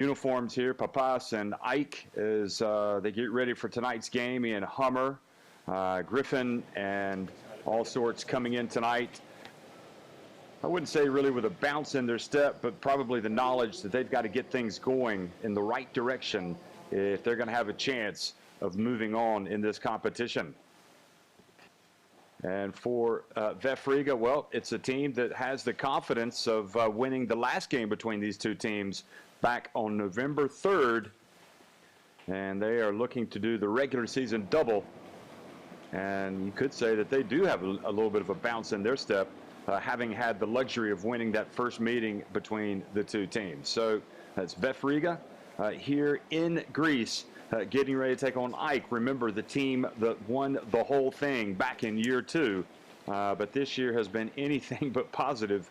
uniforms here, Papas and Ike, as they get ready for tonight's game in Hummer. Griffin and all sorts coming in tonight. I wouldn't say really with a bounce in their step, but probably the knowledge that they've got to get things going in the right direction if they're going to have a chance of moving on in this competition. And for VEF Riga, well, it's a team that has the confidence of winning the last game between these two teams back on November 3rd. And they are looking to do the regular season double. And you could say that they do have a little bit of a bounce in their step, having had the luxury of winning that first meeting between the two teams. So that's VEF Riga here in Greece, getting ready to take on Ike. Remember, the team that won the whole thing back in year 2, but this year has been anything but positive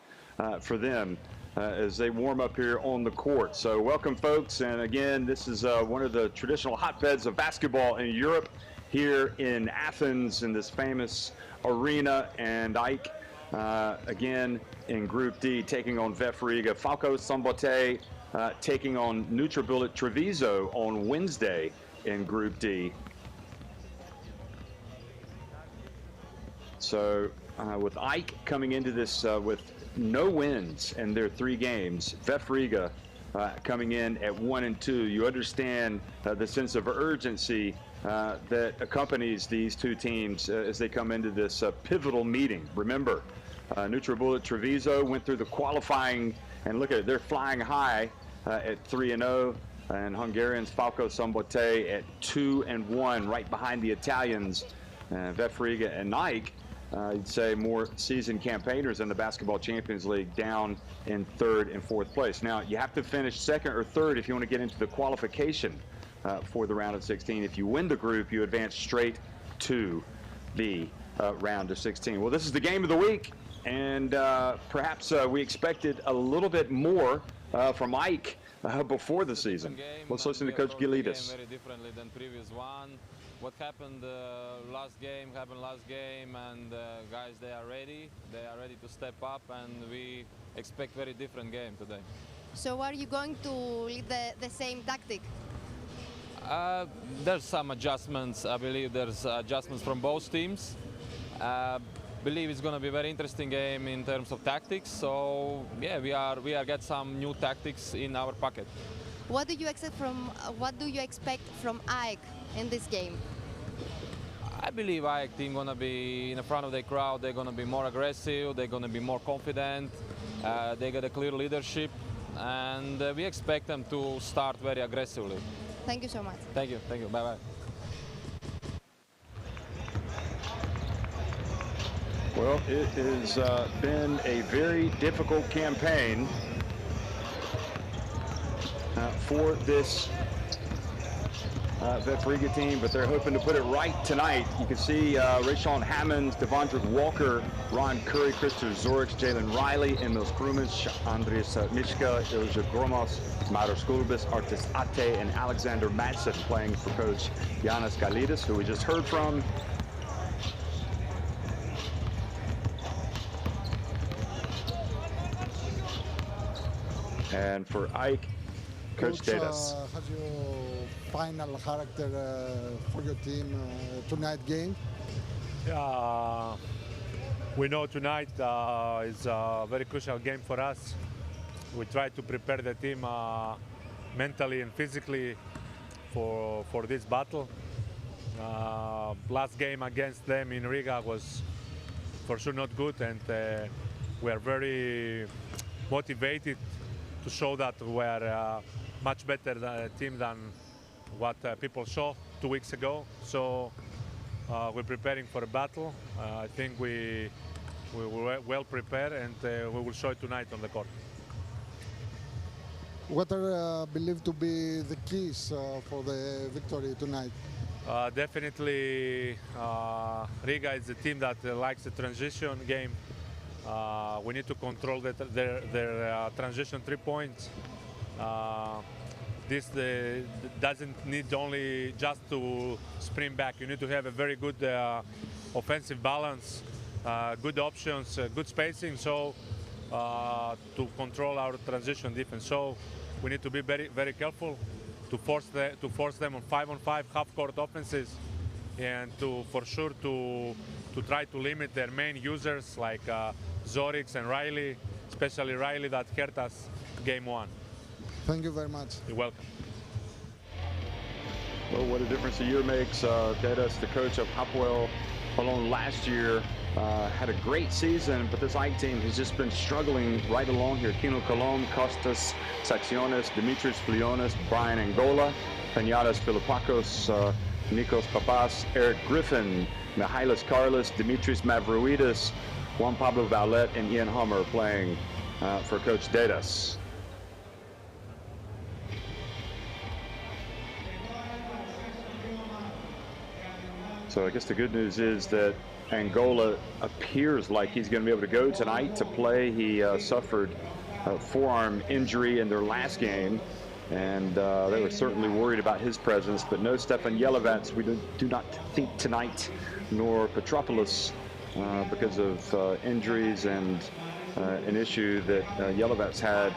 for them as they warm up here on the court. So welcome, folks. And again, this is one of the traditional hotbeds of basketball in Europe, here in Athens, in this famous arena. And Ike, again, in Group D, taking on VEF Riga. Falco Sambote taking on NutriBullet Treviso on Wednesday in Group D. So with Ike coming into this with no wins in their 3 games, VEF Riga coming in at 1-2, you understand the sense of urgency that accompanies these two teams as they come into this pivotal meeting. Remember, NutriBullet Treviso went through the qualifying, and look at it, they're flying high at 3-0, and Hungarians Falco Sambote at 2-1, right behind the Italians, VEF Riga and Ike. You'd say more seasoned campaigners in the Basketball Champions League, down in 3rd and 4th place. Now, you have to finish 2nd or 3rd if you want to get into the qualification for the round of 16. If you win the group, you advance straight to the round of 16. Well, this is the game of the week, and perhaps we expected a little bit more from Ike before the season. Let's listen to Coach Gilidis. Very differently than previous one. What happened last game happened last game, and guys, they are ready. They are ready to step up, and we expect very different game today. So are you going to lead the same tactic? There's some adjustments. I believe there's adjustments from both teams. Believe it's going to be a very interesting game in terms of tactics. So yeah, we are get some new tactics in our pocket. What do you expect from Ike in this game? I believe Ike team going to be in the front of the crowd. They're going to be more aggressive. They're going to be more confident. They got a clear leadership, and we expect them to start very aggressively. Thank you so much. Thank you. Thank you. Bye bye. Well, it has been a very difficult campaign for this VEF Riga team, but they're hoping to put it right tonight. You can see Rayshawn Hammonds, Devondrick Walker, Ron Curry, Christopher Zorich, Jalen Riley, Emils Krumins, Andres Mishka, Ilja Gromos, Maros Gulbis, Artis Ate, and Alexander Madsen playing for Coach Giannis Galidis, who we just heard from. And for Ike, Coach Davis. Have your final character for your team tonight game? Yeah, we know tonight is a very crucial game for us. We try to prepare the team mentally and physically for this battle. Last game against them in Riga was for sure not good, and we are very motivated to show that we are a much better team than what people saw 2 weeks ago. So we're preparing for a battle. I think we were well prepared, and we will show it tonight on the court. What are believed to be the keys for the victory tonight? Definitely Riga is a team that likes the transition game. We need to control their transition 3 points. This doesn't need only just to sprint back. You need to have a very good offensive balance, good options, good spacing, so to control our transition defense. So we need to be very, very careful to force them on 5-on-5 half-court offenses, and for sure to try to limit their main users like Zorix and Riley, especially Riley that hurt us game 1. Thank you very much. You're welcome. Well, what a difference a year makes. Dedas, the coach of Hapoel Holon last year, had a great season, but this AEK team has just been struggling right along here. Kino Colom, Kostas Saxionis, Dimitris Flionis, Brian Angola, Panatas Philippakos, Nikos Papas, Eric Griffin, Mihalis Carlos, Dimitris Mavroidis, Juan Pablo Vallet, and Ian Hummer playing for Coach Dedas. So I guess the good news is that Angola appears like he's going to be able to go tonight to play. He suffered a forearm injury in their last game, and they were certainly worried about his presence. But no Stefan Jelovats, we do not think tonight, nor Petropoulos, because of injuries and an issue that Jelovats had,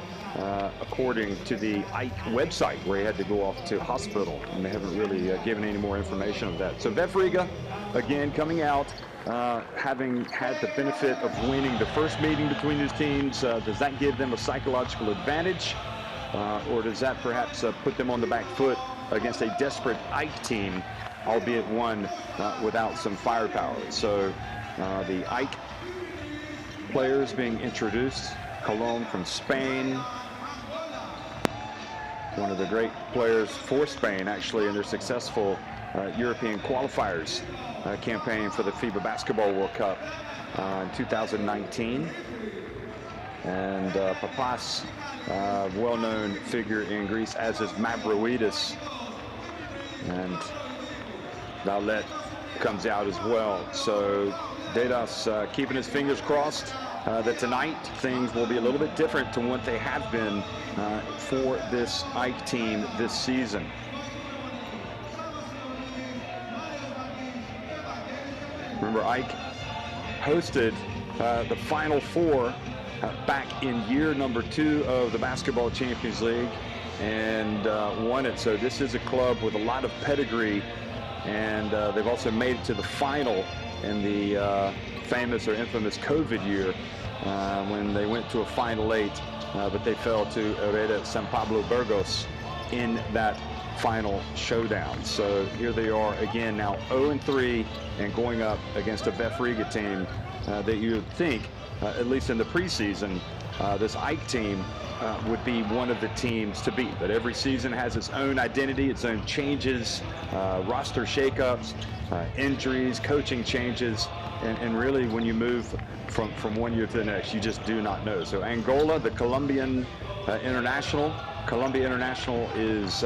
according to the AEK website, where he had to go off to hospital, and they haven't really given any more information of that. So VEF Riga, again, coming out, having had the benefit of winning the first meeting between these teams. Does that give them a psychological advantage, or does that perhaps put them on the back foot against a desperate AEK team, albeit one without some firepower? So the AEK players being introduced. Colom from Spain, one of the great players for Spain, actually, in their successful European qualifiers campaign for the FIBA Basketball World Cup in 2019. And Papas, well-known figure in Greece, as is Mavroidis. And Vallet comes out as well. So Dedas keeping his fingers crossed that tonight things will be a little bit different to what they have been for this AEK team this season. Remember, AEK hosted the Final Four back in year number 2 of the Basketball Champions League and won it. So this is a club with a lot of pedigree, and they've also made it to the final in the famous or infamous COVID year when they went to a Final 8, but they fell to Hereda San Pablo Burgos in that final showdown. So here they are again, now 0-3, and going up against a VEF Riga team that you would think, at least in the preseason, this AEK team would be one of the teams to beat. But every season has its own identity, its own changes, roster shakeups, injuries, coaching changes, and really when you move from one year to the next, you just do not know. So Angola, the Colombian international, Colombia international, is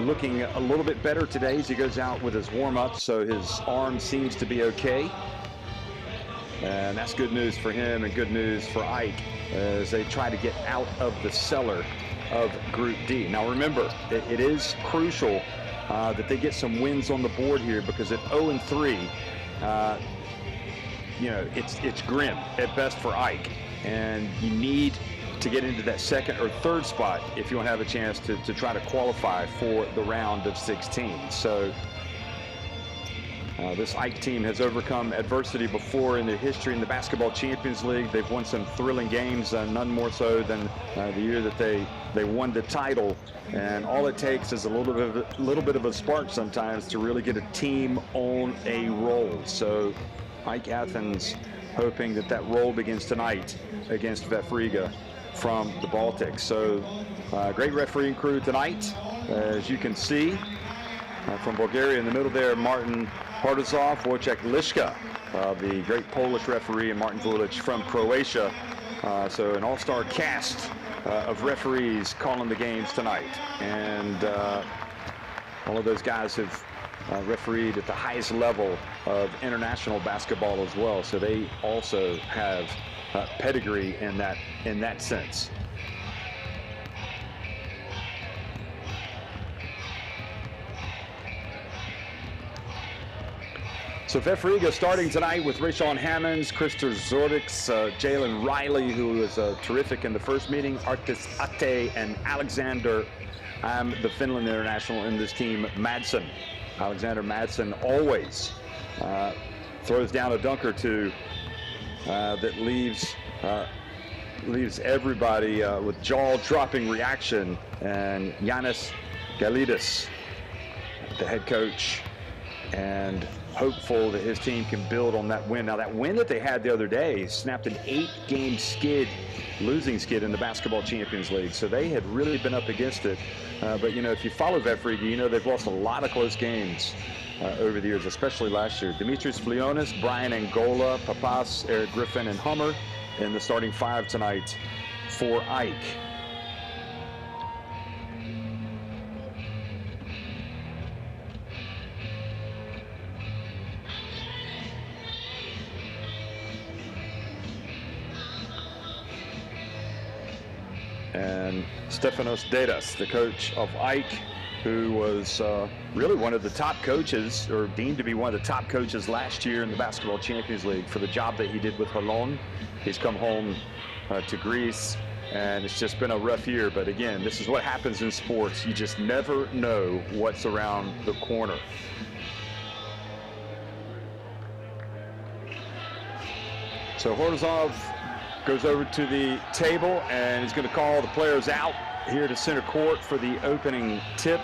looking a little bit better today as he goes out with his warm-up, so his arm seems to be okay. And that's good news for him and good news for AEK as they try to get out of the cellar of Group D. Now remember, it is crucial that they get some wins on the board here, because at 0-3, you know, it's grim at best for AEK, and you need to get into that second or third spot if you want to have a chance to try to qualify for the round of 16. So this AEK team has overcome adversity before in their history in the Basketball Champions League. They've won some thrilling games, none more so than the year that they won the title. And all it takes is a little bit of a spark sometimes to really get a team on a roll. So AEK Athens hoping that roll begins tonight against VEF Riga from the Baltics. So great refereeing crew tonight, as you can see. From Bulgaria in the middle there, Martin Partizov, Wojciech Liszka, the great Polish referee, and Martin Vulic from Croatia. So an all-star cast of referees calling the games tonight. And all of those guys have refereed at the highest level of international basketball as well. So they also have pedigree in that sense. So VEF Riga starting tonight with Rayshawn Hammonds, Krister Zordiks, Jalen Riley, who was terrific in the first meeting, Artis Ate, and Alexander, the Finland international in this team, Madsen. Alexander Madsen always throws down a dunk or two that leaves everybody with jaw-dropping reaction. And Giannis Galidis, the head coach, and hopeful that his team can build on that win. Now, that win that they had the other day snapped an 8-game losing skid in the Basketball Champions League. So they had really been up against it. But, you know, if you follow VEF Riga, you know they've lost a lot of close games over the years, especially last year. Dimitris Flionis, Brian Angola, Papas, Eric Griffin, and Hummer in the starting five tonight for AEK. And Stefanos Dedas, the coach of AEK, who was really one of the top coaches, or deemed to be one of the top coaches last year in the Basketball Champions League for the job that he did with Holon. He's come home to Greece, and it's just been a rough year. But again, this is what happens in sports. You just never know what's around the corner. So Horozov goes over to the table and is going to call the players out here to center court for the opening tip.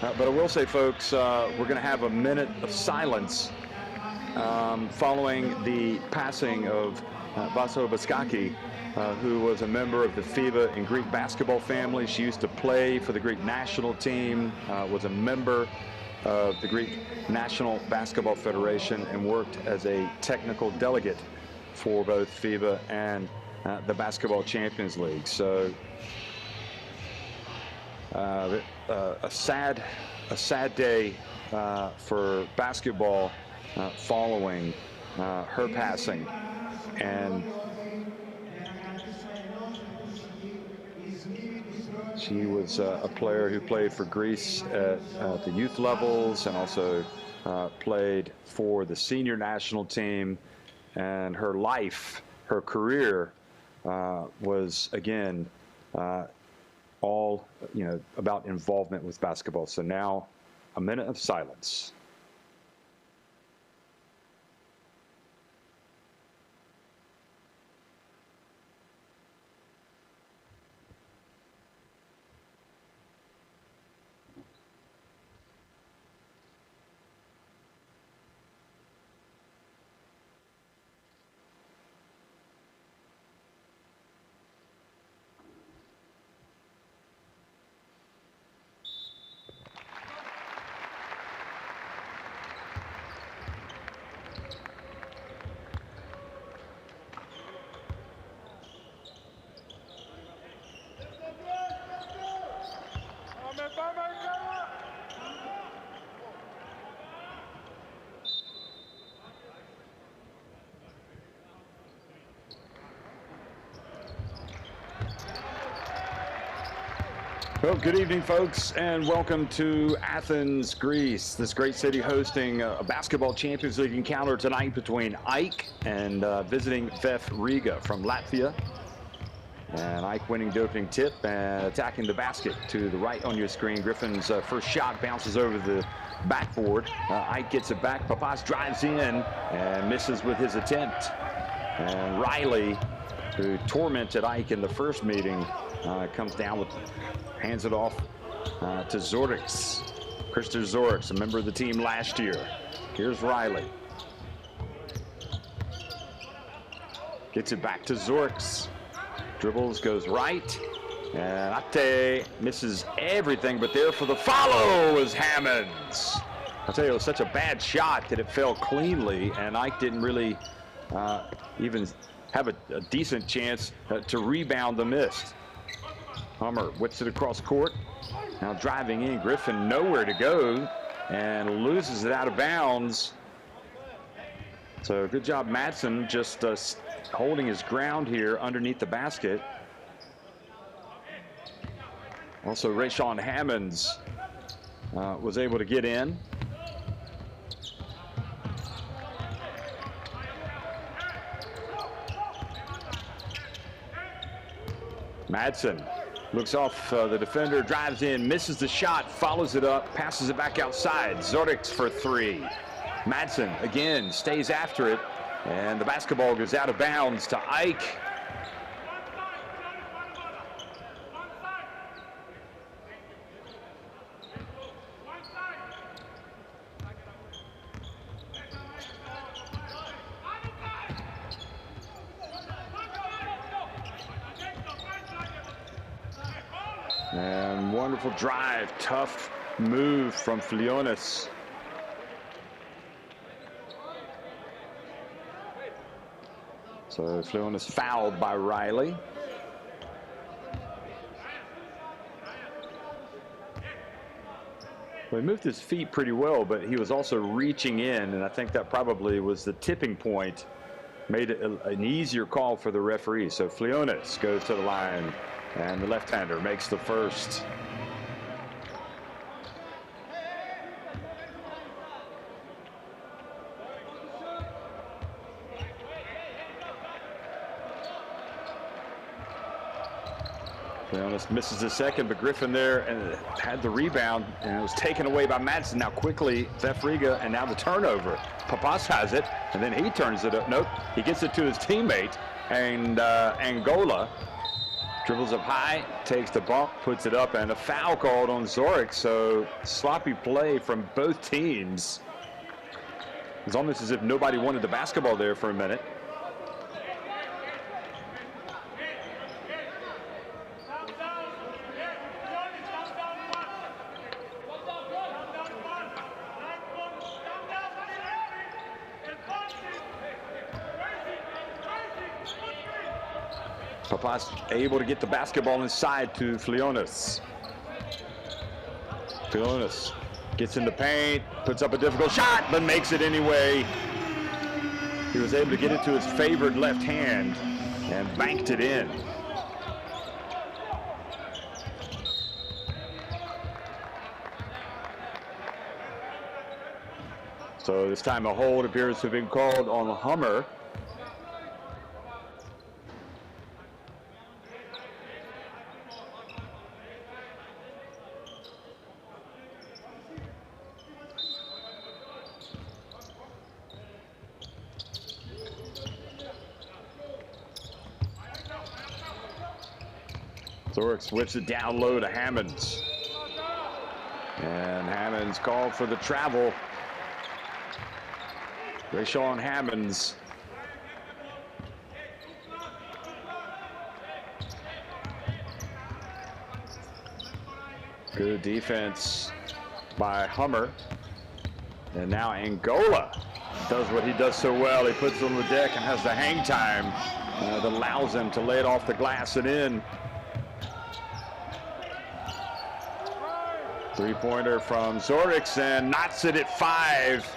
But I will say, folks, we're going to have a minute of silence following the passing of Vaso Baskaki, who was a member of the FIBA and Greek basketball family. She used to play for the Greek national team, was a member of the Greek National Basketball Federation, and worked as a technical delegate for both FIBA and the Basketball Champions League. So a sad day for basketball following her passing. And she was a player who played for Greece at the youth levels, and also played for the senior national team. And her life, her career was, again, all, you know, about involvement with basketball. So now, a minute of silence. Well, good evening, folks, and welcome to Athens, Greece. This great city hosting a Basketball Champions League encounter tonight between AEK and visiting VEF Riga from Latvia. And AEK winning the opening tip and attacking the basket to the right on your screen. Griffin's first shot bounces over the backboard. AEK gets it back. Papas drives in and misses with his attempt. And Riley, who tormented AEK in the first meeting, comes down with, hands it off to Zordiks. Krister Zordiks, a member of the team last year. Here's Riley. Gets it back to Zordiks. Dribbles, goes right. And Ate misses everything, but there for the follow is Hammonds. I'll tell you, it was such a bad shot that it fell cleanly, and AEK didn't really even have a decent chance to rebound the miss. Hummer whips it across court. Now driving in, Griffin nowhere to go and loses it out of bounds. So good job, Madsen, just holding his ground here underneath the basket. Also, Rayshawn Hammonds was able to get in. Madsen looks off the defender, drives in, misses the shot, follows it up, passes it back outside. Zoric for three. Madsen again stays after it, and the basketball goes out of bounds to AEK. And wonderful drive, tough move from Flionis. So Flionis fouled by Riley. Well, he moved his feet pretty well, but he was also reaching in, and I think that probably was the tipping point, made it an easier call for the referee. So Flionis goes to the line, and the left-hander makes the first. Flionis misses the second, but Griffin there and had the rebound, and it was taken away by Madsen. Now quickly, VEF Riga, and now the turnover. Papas has it, and then he turns it up. Nope, he gets it to his teammate, and Angola dribbles up high, takes the bump, puts it up, and a foul called on Zoric. So sloppy play from both teams. It's almost as if nobody wanted the basketball there for a minute. Papas able to get the basketball inside to Flionis. Flionis gets in the paint, puts up a difficult shot, but makes it anyway. He was able to get it to his favored left hand and banked it in. So this time a hold appears to have been called on Hummer. Zoric switched it down low to Hammonds. And Hammonds called for the travel. Rayshawn Hammonds. Good defense by Hummer. And now Angola does what he does so well. He puts it on the deck and has the hang time that allows him to lay it off the glass and in. Three-pointer from Zoric and knots it at 5.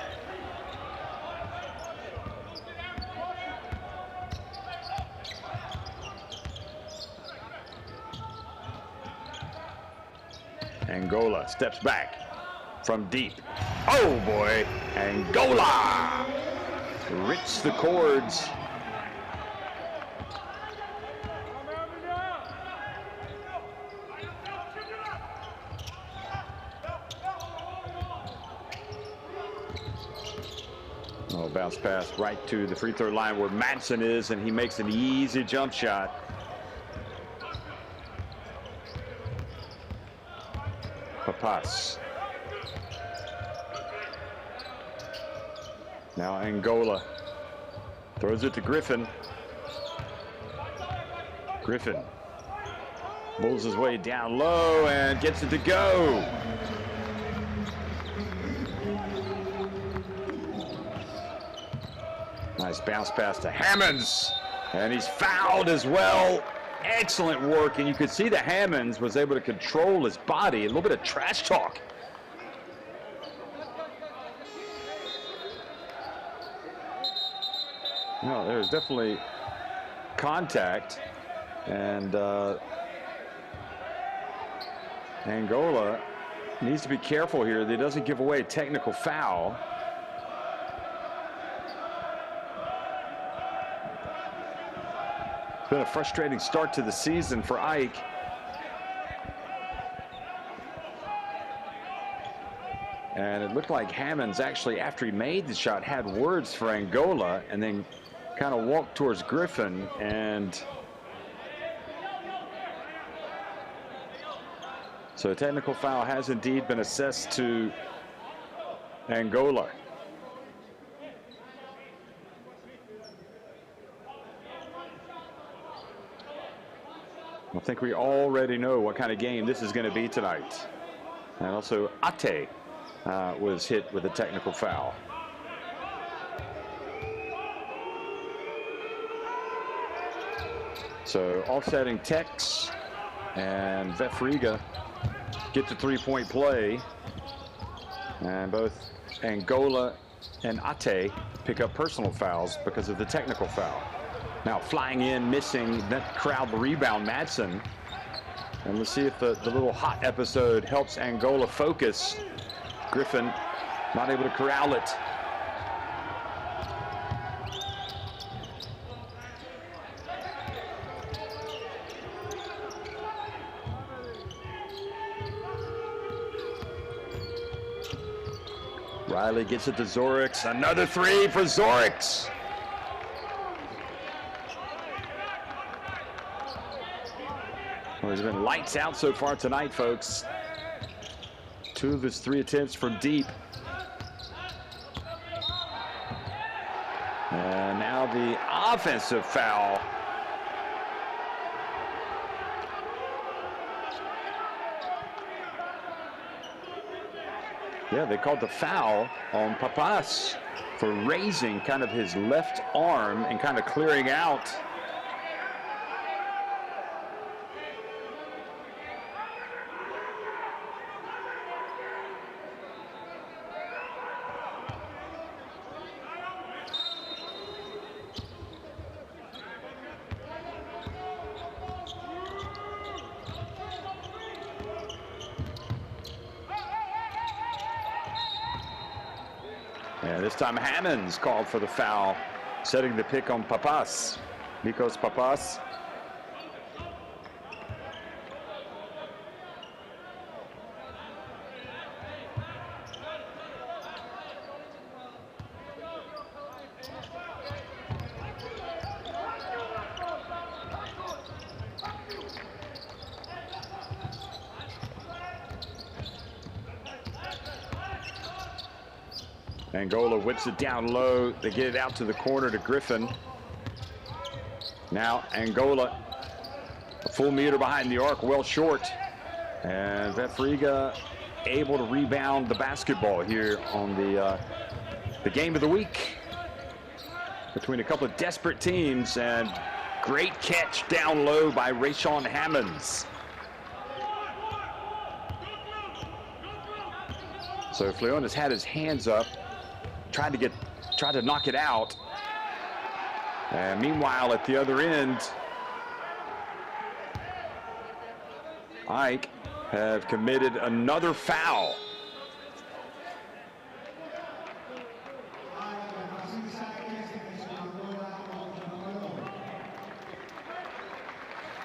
Angola steps back from deep. Oh boy, Angola rips the cords. Oh, bounce pass right to the free throw line where Madsen is, and he makes an easy jump shot. Papas. Now Angola throws it to Griffin. Griffin pulls his way down low and gets it to go. Nice bounce pass to Hammonds, and he's fouled as well. Excellent work, and you could see that Hammonds was able to control his body. A little bit of trash talk. No, there's definitely contact, and Angola needs to be careful here that he doesn't give away a technical foul. It's been a frustrating start to the season for AEK. And it looked like Hammonds actually, after he made the shot, had words for Angola and then kind of walked towards Griffin. And so a technical foul has indeed been assessed to Angola. I think we already know what kind of game this is going to be tonight. And also Ate was hit with a technical foul. So offsetting Tex and VEF Riga get to three-point play. And both Angola and Ate pick up personal fouls because of the technical foul. Now flying in, missing, that crowd rebound, Madsen. And let's see if the little hot episode helps Angola focus. Griffin not able to corral it. Riley gets it to Zorix. Another three for Zorix. Well, he's been lights out so far tonight, folks. 2 of his 3 attempts from deep. And now the offensive foul. Yeah, they called the foul on Papas for raising kind of his left arm and kind of clearing out. And this time Hammonds called for the foul, setting the pick on Papas. Nikos Papas. Angola whips it down low. They get it out to the corner to Griffin. Now Angola, a full meter behind the arc, well short. And VEF Riga able to rebound the basketball here on the game of the week between a couple of desperate teams. And great catch down low by Rayshawn Hammonds. So Fleon has had his hands up, tried to knock it out. And meanwhile, at the other end, AEK have committed another foul.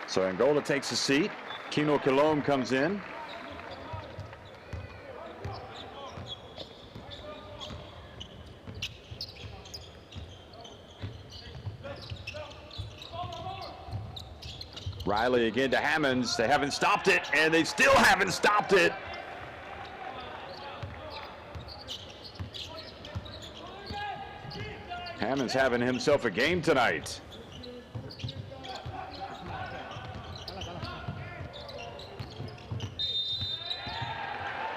So Angola takes a seat. Kino Kilome comes in. Riley again to Hammonds. They haven't stopped it, and they still haven't stopped it. Hammonds having himself a game tonight.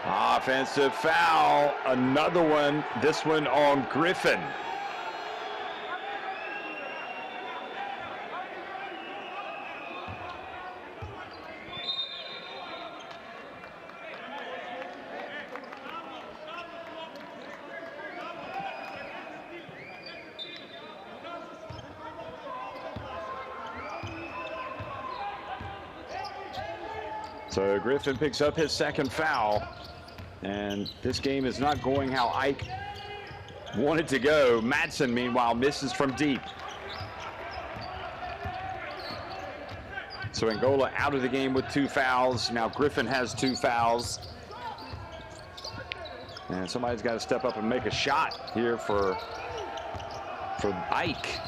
Offensive foul, another one, this one on Griffin. So Griffin picks up his second foul, and this game is not going how AEK wanted to go. Madsen, meanwhile, misses from deep. So Angola out of the game with 2 fouls. Now Griffin has 2 fouls. And somebody's got to step up and make a shot here for AEK.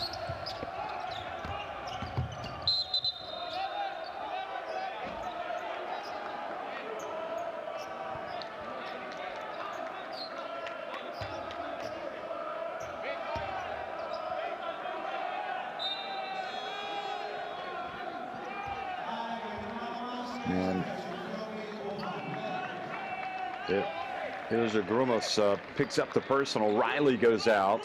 And here's Agrumos picks up the personal. Riley goes out.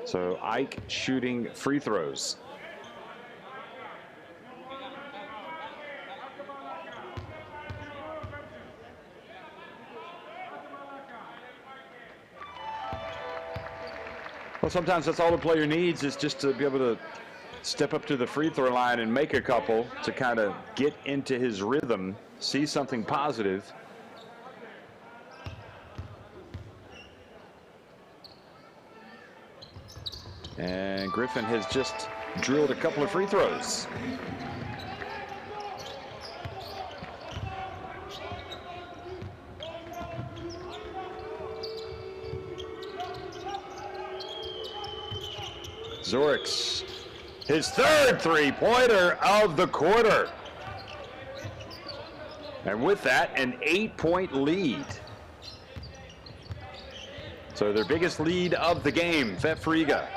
So AEK shooting free throws. Well, sometimes that's all the player needs, is just to be able to step up to the free throw line and make a couple to kind of get into his rhythm, see something positive. And Griffin has just drilled a couple of free throws. Zorix, his 3rd three-pointer of the quarter. And with that, an 8-point lead. So their biggest lead of the game, VEF Riga.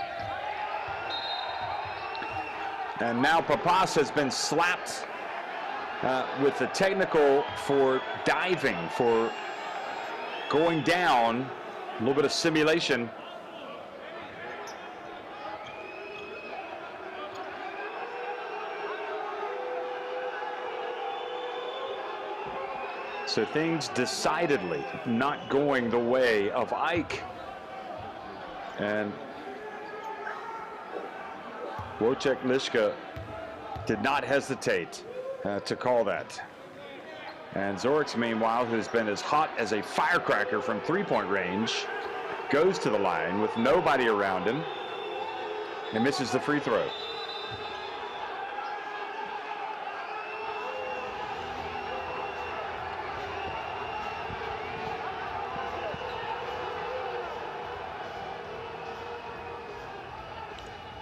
And now Papas has been slapped with the technical for diving, for going down, a little bit of simulation. So things decidedly not going the way of AEK. And Wojciech Liszka did not hesitate to call that. And Zorix, meanwhile, who's been as hot as a firecracker from 3-point range, goes to the line with nobody around him and misses the free throw.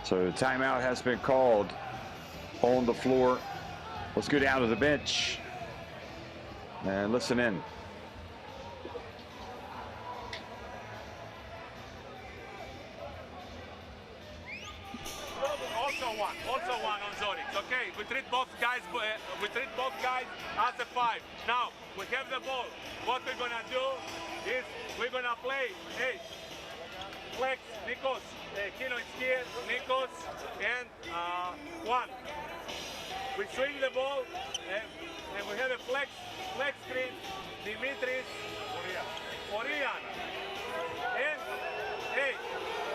So timeout has been called on the floor. Let's go down to the bench and listen in. Also one on Zorix. Okay, we treat both guys as a 5. Now we have the ball. What we're gonna do is we're gonna play. Hey, flex, Nikos. Kino is here, Nikos, and one. We swing the ball, and we have a flex screen, Dimitris, Orian. And, hey,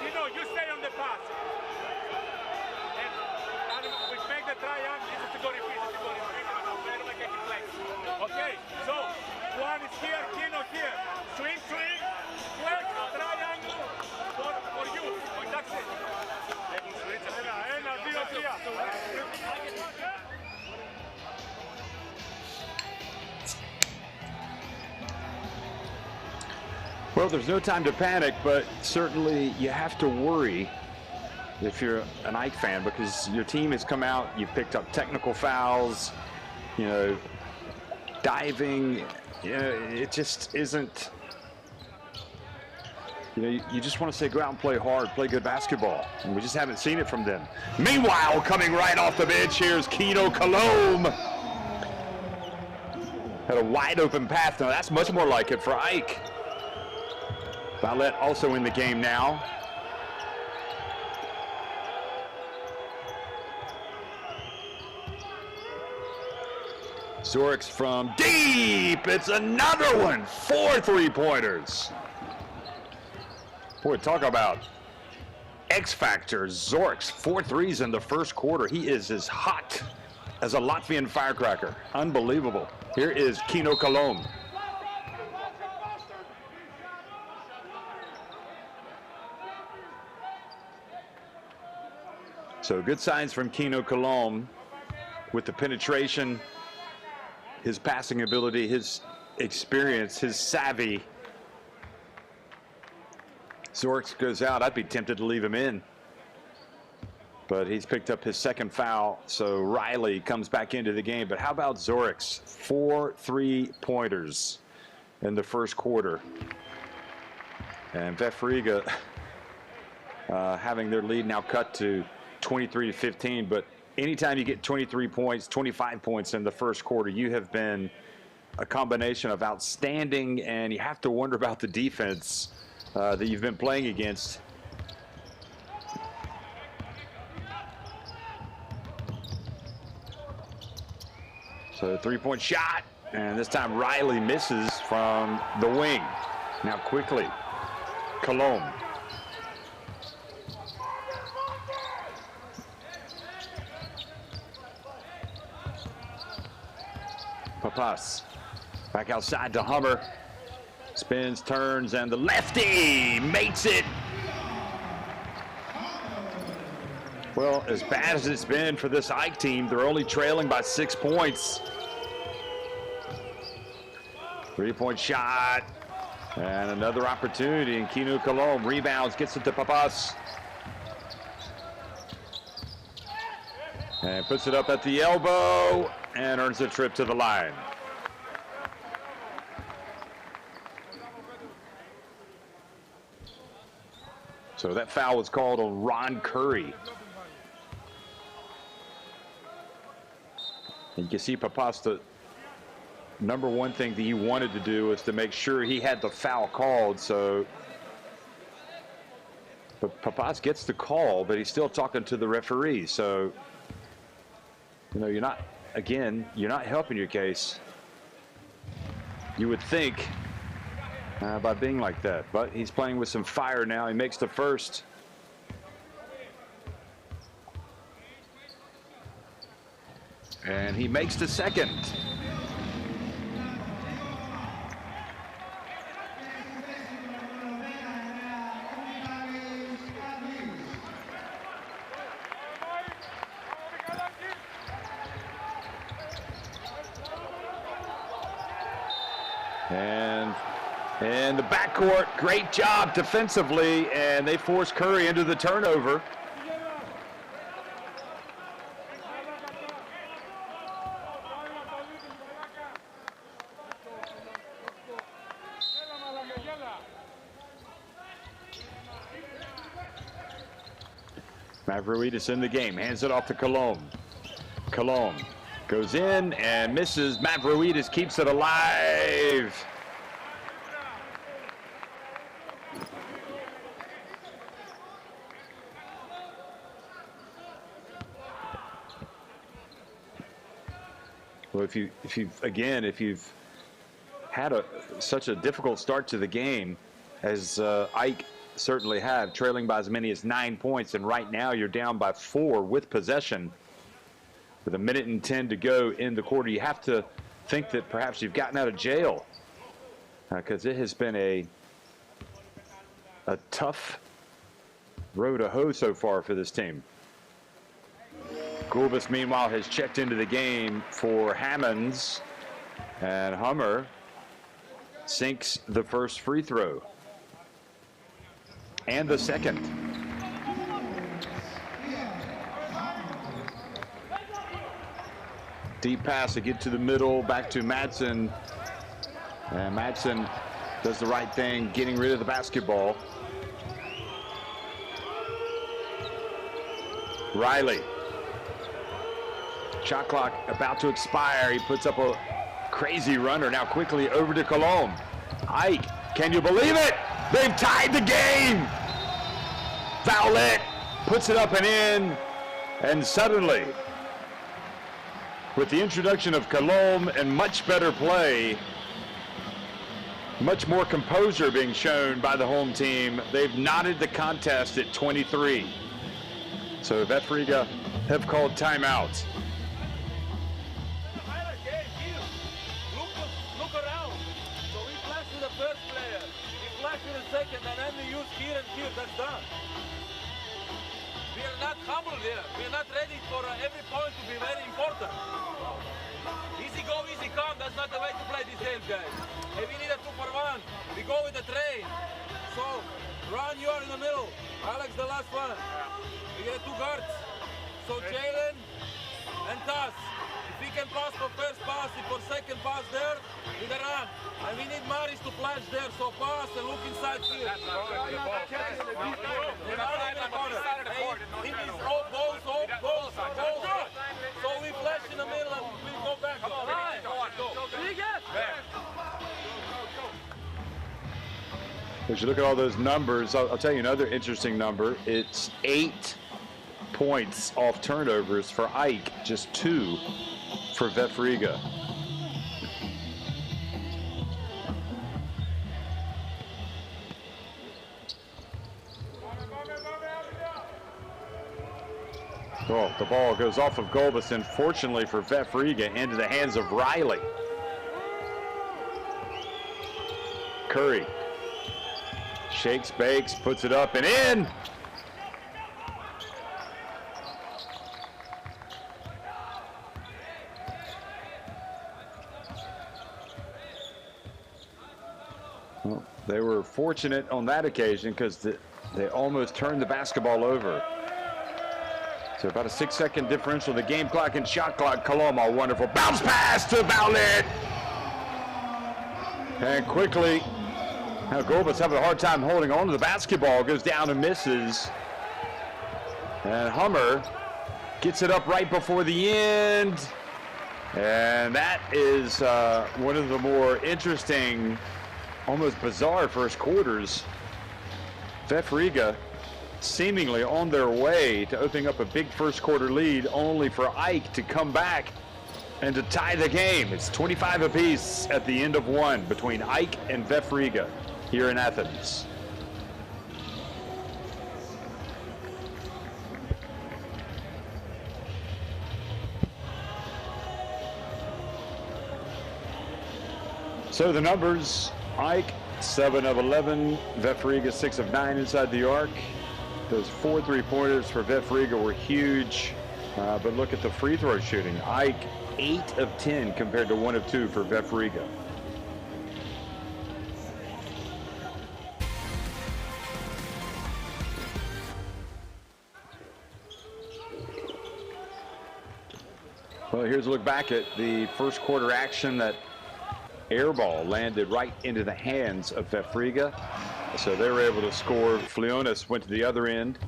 Kino, you stay on the pass. And we make the triangle, this is to go repeat, okay, so one is here, Kino here. Swing, flex, triangle, for you. That's it. Well, there's no time to panic, but certainly you have to worry if you're an AEK fan, because your team has come out, you've picked up technical fouls, you know, diving, you know, it just isn't, you know, you just want to say go out and play hard, play good basketball, and we just haven't seen it from them. Meanwhile, coming right off the bench, here's Kino Kalom. Had a wide open path. Now that's much more like it for AEK. Valette also in the game now. Zorix from deep. It's another one. 4 3-pointers. Boy, talk about X factor. Zorix, 4 threes in the first quarter. He is as hot as a Latvian firecracker. Unbelievable. Here is Kino Kalom. So good signs from Kino Colom with the penetration, his passing ability, his experience, his savvy. Zorix goes out. I'd be tempted to leave him in. But he's picked up his second foul, so Riley comes back into the game. But how about Zorix? 4 3-pointers in the first quarter. And VEF Riga having their lead now cut to 23-15. But anytime you get 23 points, 25 points in the first quarter, you have been a combination of outstanding, and you have to wonder about the defense that you've been playing against. So 3-point shot, and this time Riley misses from the wing. Now quickly, Colom. Papas back outside to Hummer. Spins, turns, and the lefty makes it. Well, as bad as it's been for this AEK team, they're only trailing by 6 points. 3-point shot, and another opportunity, and Kino Colom rebounds, gets it to Papas. And puts it up at the elbow, and earns a trip to the line. So that foul was called on Ron Curry. And you can see Papas, the number one thing that he wanted to do was to make sure he had the foul called. So but Papas gets the call, but he's still talking to the referee. So, you know, you're not helping your case. You would think by being like that, but he's playing with some fire now. He makes the first. And he makes the second. And in the backcourt, great job defensively, and they force Curry into the turnover. Mavroidis in the game, hands it off to Colom. Colom goes in and misses. Mavroidis keeps it alive. Well, if you've had such a difficult start to the game, as AEK certainly have, trailing by as many as 9 points, and right now you're down by 4 with possession, with 1:10 to go in the quarter, you have to think that perhaps you've gotten out of jail, because it has been a tough row to hoe so far for this team. Gulbis, meanwhile, has checked into the game for Hammonds, and Hummer sinks the first free throw and the second. Deep pass to get to the middle, back to Madsen, and Madsen does the right thing, getting rid of the basketball. Riley. Shot clock about to expire. He puts up a crazy runner. Now quickly over to Colom. AEK, can you believe it? They've tied the game. Fowlett puts it up and in. And suddenly, with the introduction of Colom and much better play, much more composure being shown by the home team, they've knotted the contest at 23. So VEF Riga have called timeout. Second, and then we use here and here, that's done. We are not humble here. We are not ready for every point to be very important. Easy go, easy come. That's not the way to play these games, guys. If we need a 2-for-1, we go with the train. So, Ron, you are in the middle. Alex, the last one. We get 2 guards. So, Jalen and Taz. If we can pass for first pass, if for second pass there, with a run. And we need Maris to flash there, so pass and look inside here. So we flash in the middle and we go back. As you look at all those numbers, I'll tell you another interesting number. It's 8 points off turnovers for AEK, just 2 for VEF Riga. Oh, the ball goes off of Golbus, and fortunately for VEF Riga, into the hands of Riley. Curry shakes, bakes, puts it up and in. Well, they were fortunate on that occasion because they almost turned the basketball over. So about a 6-second differential, the game clock and shot clock. Coloma, wonderful bounce pass to Bowlett. And quickly, now Golbus having a hard time holding on to the basketball, goes down and misses. And Hummer gets it up right before the end. And that is one of the more interesting, almost bizarre first quarters. VEF Riga seemingly on their way to opening up a big first quarter lead, only for AEK to come back and to tie the game. It's 25 apiece at the end of one between AEK and VEF Riga here in Athens. So the numbers: AEK 7 of 11, VEF Riga 6 of 9 inside the arc. Those 4 3-pointers for VEF Riga were huge, but look at the free throw shooting. AEK 8 of 10 compared to 1 of 2 for VEF Riga. Well, here's a look back at the first quarter action. That air ball landed right into the hands of VEF Riga. So they were able to score. Flionis went to the other end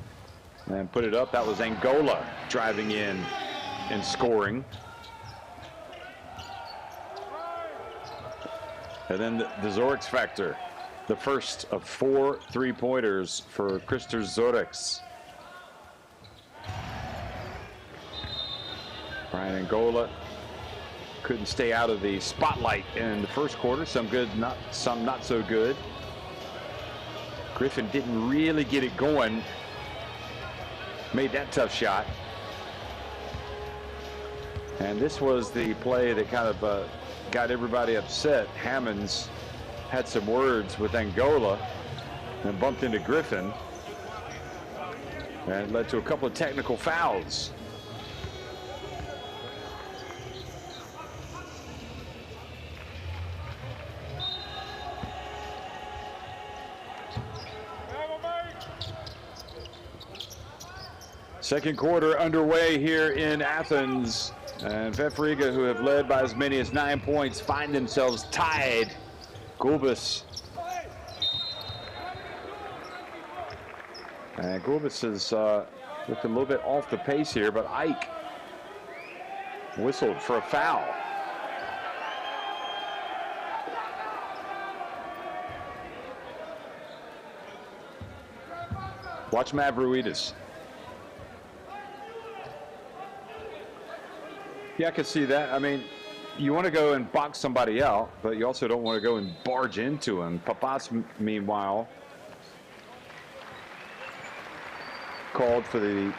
and put it up. That was Angola driving in and scoring. And then the Zorix factor, the first of 4 3-pointers for Krister Zorix. Brian Angola couldn't stay out of the spotlight in the first quarter. Some good, some not so good. Griffin didn't really get it going. Made that tough shot. And this was the play that kind of got everybody upset. Hammonds had some words with Angola and bumped into Griffin. And led to a couple of technical fouls. Second quarter underway here in Athens, and VEF Riga, who have led by as many as 9 points, find themselves tied. Golbus. And Golbus is looking a little bit off the pace here, but AEK whistled for a foul. Watch Mavroidis. Yeah, I could see that. I mean, you want to go and box somebody out, but you also don't want to go and barge into him. Papas, meanwhile, called for the,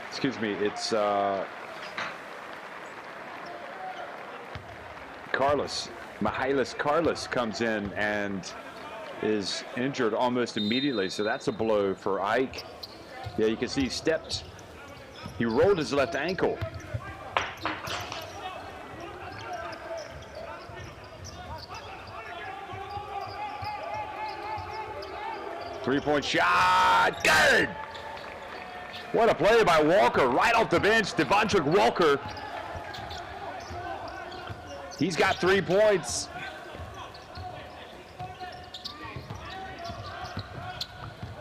excuse me, it's Carlos. Mihalis Carlos comes in and is injured almost immediately, so that's a blow for AEK. Yeah, you can see he stepped. He rolled his left ankle. Three-point shot, good! What a play by Walker, right off the bench, Devontrick Walker. He's got 3 points.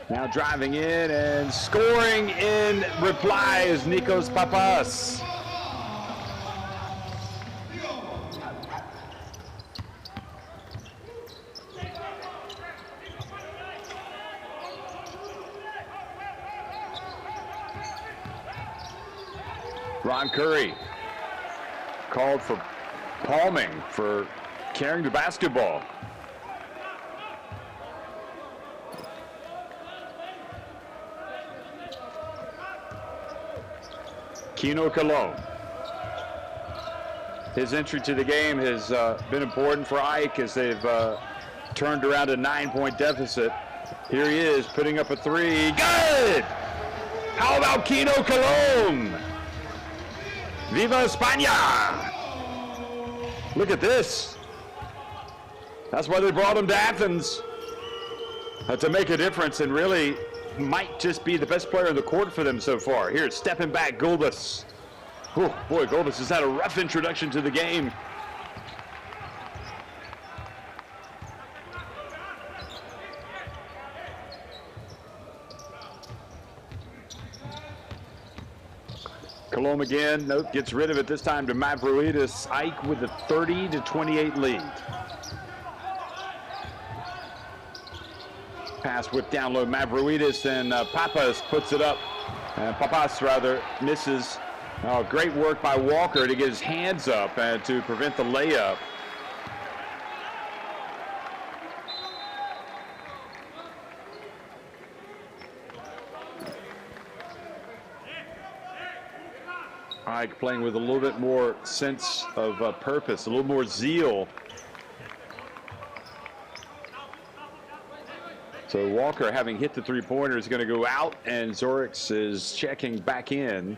Now driving in and scoring in reply is Nikos Papas. Ron Curry called for palming for carrying the basketball. Kino Cologne. His entry to the game has been important for AEK as they've turned around a 9-point deficit. Here he is putting up a three. Good! How about Kino Cologne? Viva España! Look at this. That's why they brought him to Athens. To make a difference, and really might just be the best player in the court for them so far. Here, stepping back, Gulbis. Oh, boy, Gulbis has had a rough introduction to the game. Colomb again, nope, gets rid of it this time to Mavroidis. AEK with a 30-28 lead. Pass whipped down low, Mavroidis, and Papas puts it up. Papas rather misses. Oh, great work by Walker to get his hands up and to prevent the layup. AEK playing with a little bit more sense of purpose, a little more zeal. So Walker, having hit the three-pointer, is going to go out, and Zorix is checking back in.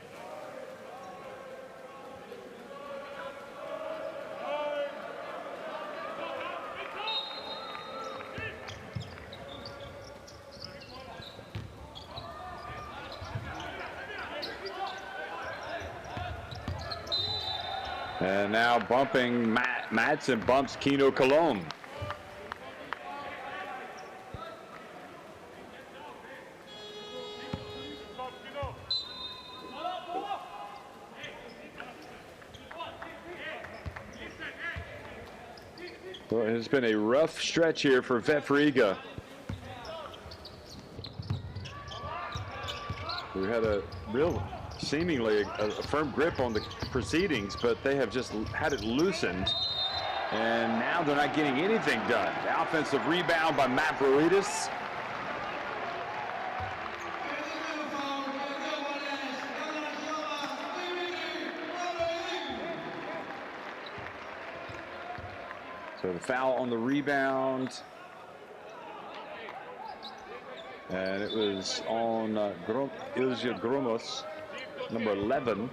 And now bumping Madsen bumps Kino Cologne. Well, it's been a rough stretch here for VEF Riga. We had a real, seemingly a firm grip on the proceedings, but they have just had it loosened, and now they're not getting anything done. The offensive rebound by Mavroidis. So the foul on the rebound, and it was on Ilja Gromos, number 11.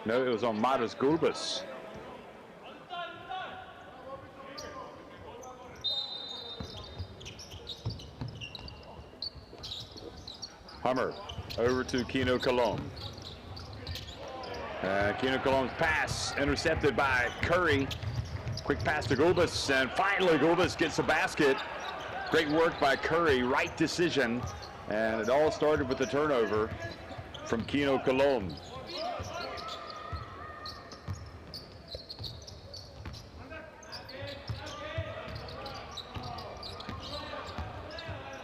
No, it was on Matas Gulbis. Hummer over to Kino Cologne. Kino Cologne's pass intercepted by Curry. Quick pass to Gulbis, and finally Gulbis gets a basket. Great work by Curry, right decision, and it all started with the turnover from Kino Cologne.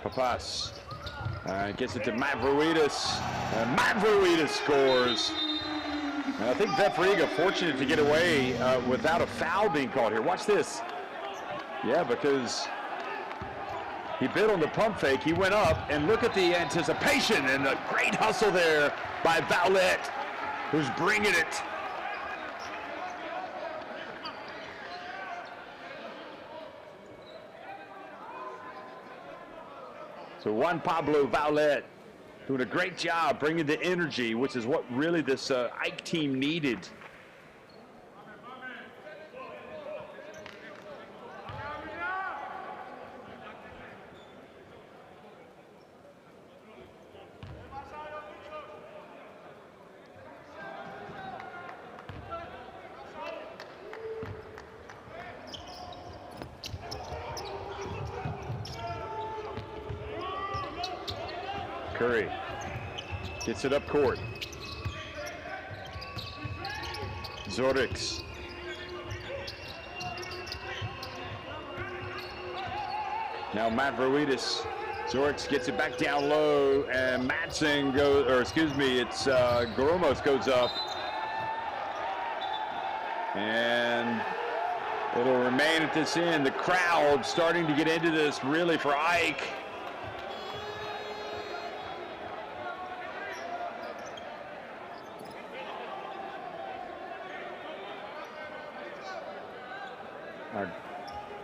Papas gets it to Mavroidis, and Mavroidis scores. And I think VEF Riga fortunate to get away without a foul being called here. Watch this. Yeah, because he bit on the pump fake. He went up, and look at the anticipation and the great hustle there by Vowlett, who's bringing it. So Juan Pablo Vaulet doing a great job bringing the energy, which is what really this AEK team needed. Curry gets it up court. Zorix. Now Mavroidis. Zorix gets it back down low, and Madsen goes, or excuse me, it's Goromos goes up. And it'll remain at this end. The crowd starting to get into this really for AEK.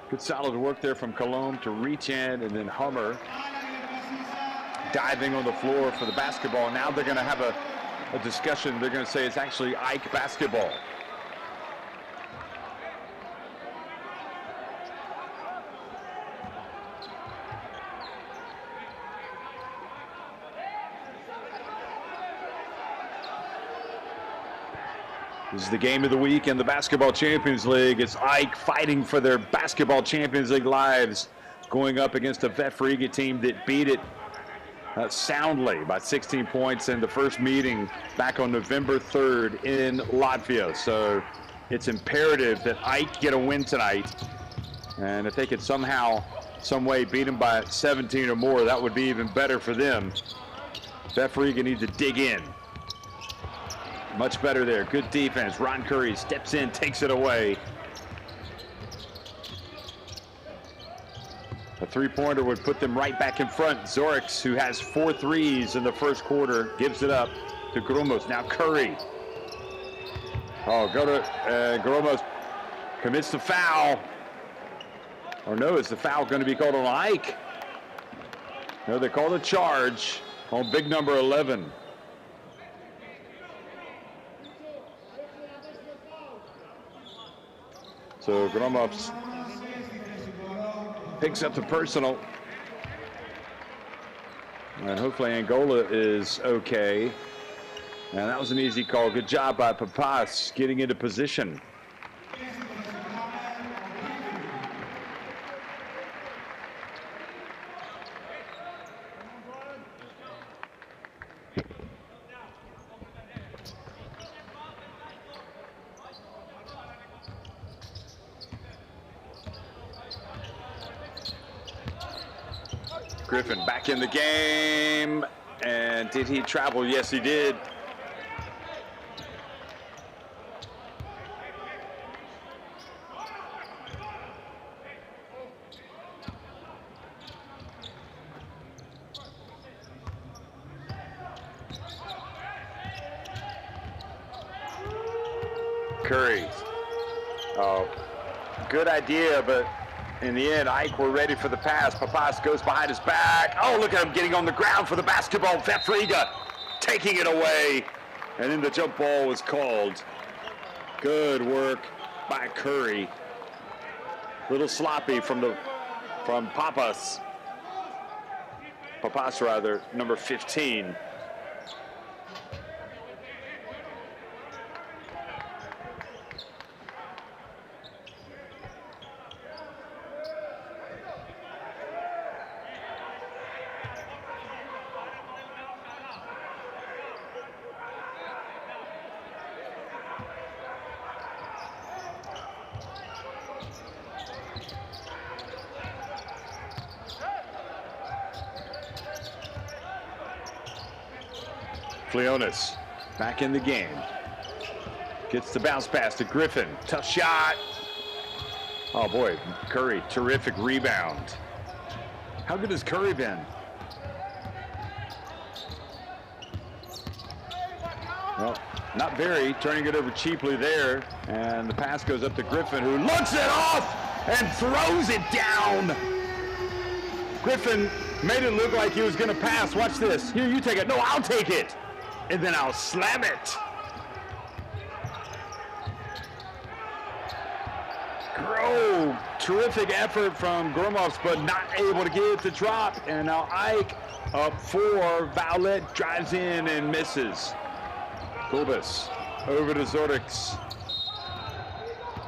Good solid work there from Cologne to reach in, and then Hummer diving on the floor for the basketball. Now they're going to have a discussion. They're going to say it's actually AEK basketball. This is the game of the week in the Basketball Champions League. It's AEK fighting for their Basketball Champions League lives, going up against a VEF Riga team that beat it soundly by 16 points in the first meeting back on November 3rd in Latvia. So it's imperative that AEK get a win tonight. And if they could somehow, some way beat them by 17 or more, that would be even better for them. VEF Riga needs to dig in. Much better there. Good defense. Ron Curry steps in, takes it away. A three-pointer would put them right back in front. Zorix, who has 4 threes in the first quarter, gives it up to Gromos. Now Curry. Oh, Gromos commits the foul. Or no, is the foul going to be called on AEK? No, they called a charge on big number 11. So Gromos picks up the personal. And hopefully Angola is okay. And that was an easy call. Good job by Papas getting into position. Griffin back in the game, and did he travel? Yes, he did. Curry. Oh, good idea, but in the end, AEK were ready for the pass. Papas goes behind his back. Oh, look at him getting on the ground for the basketball. VEF Riga taking it away. And then the jump ball was called. Good work by Curry. Little sloppy from Papas. Papas, rather, number 15. Leonis back in the game. Gets the bounce pass to Griffin. Tough shot. Oh boy, Curry, terrific rebound. How good has Curry been? Well, not very. Turning it over cheaply there. And the pass goes up to Griffin, who looks it off and throws it down. Griffin Made it look like he was going to pass. Watch this. Here, you take it. No, I'll take it. And then I'll slam it. Oh, terrific effort from Gromovs, but not able to get it to drop. And now Ike up 4. Vowlet drives in and misses. Kubas over to Zorix.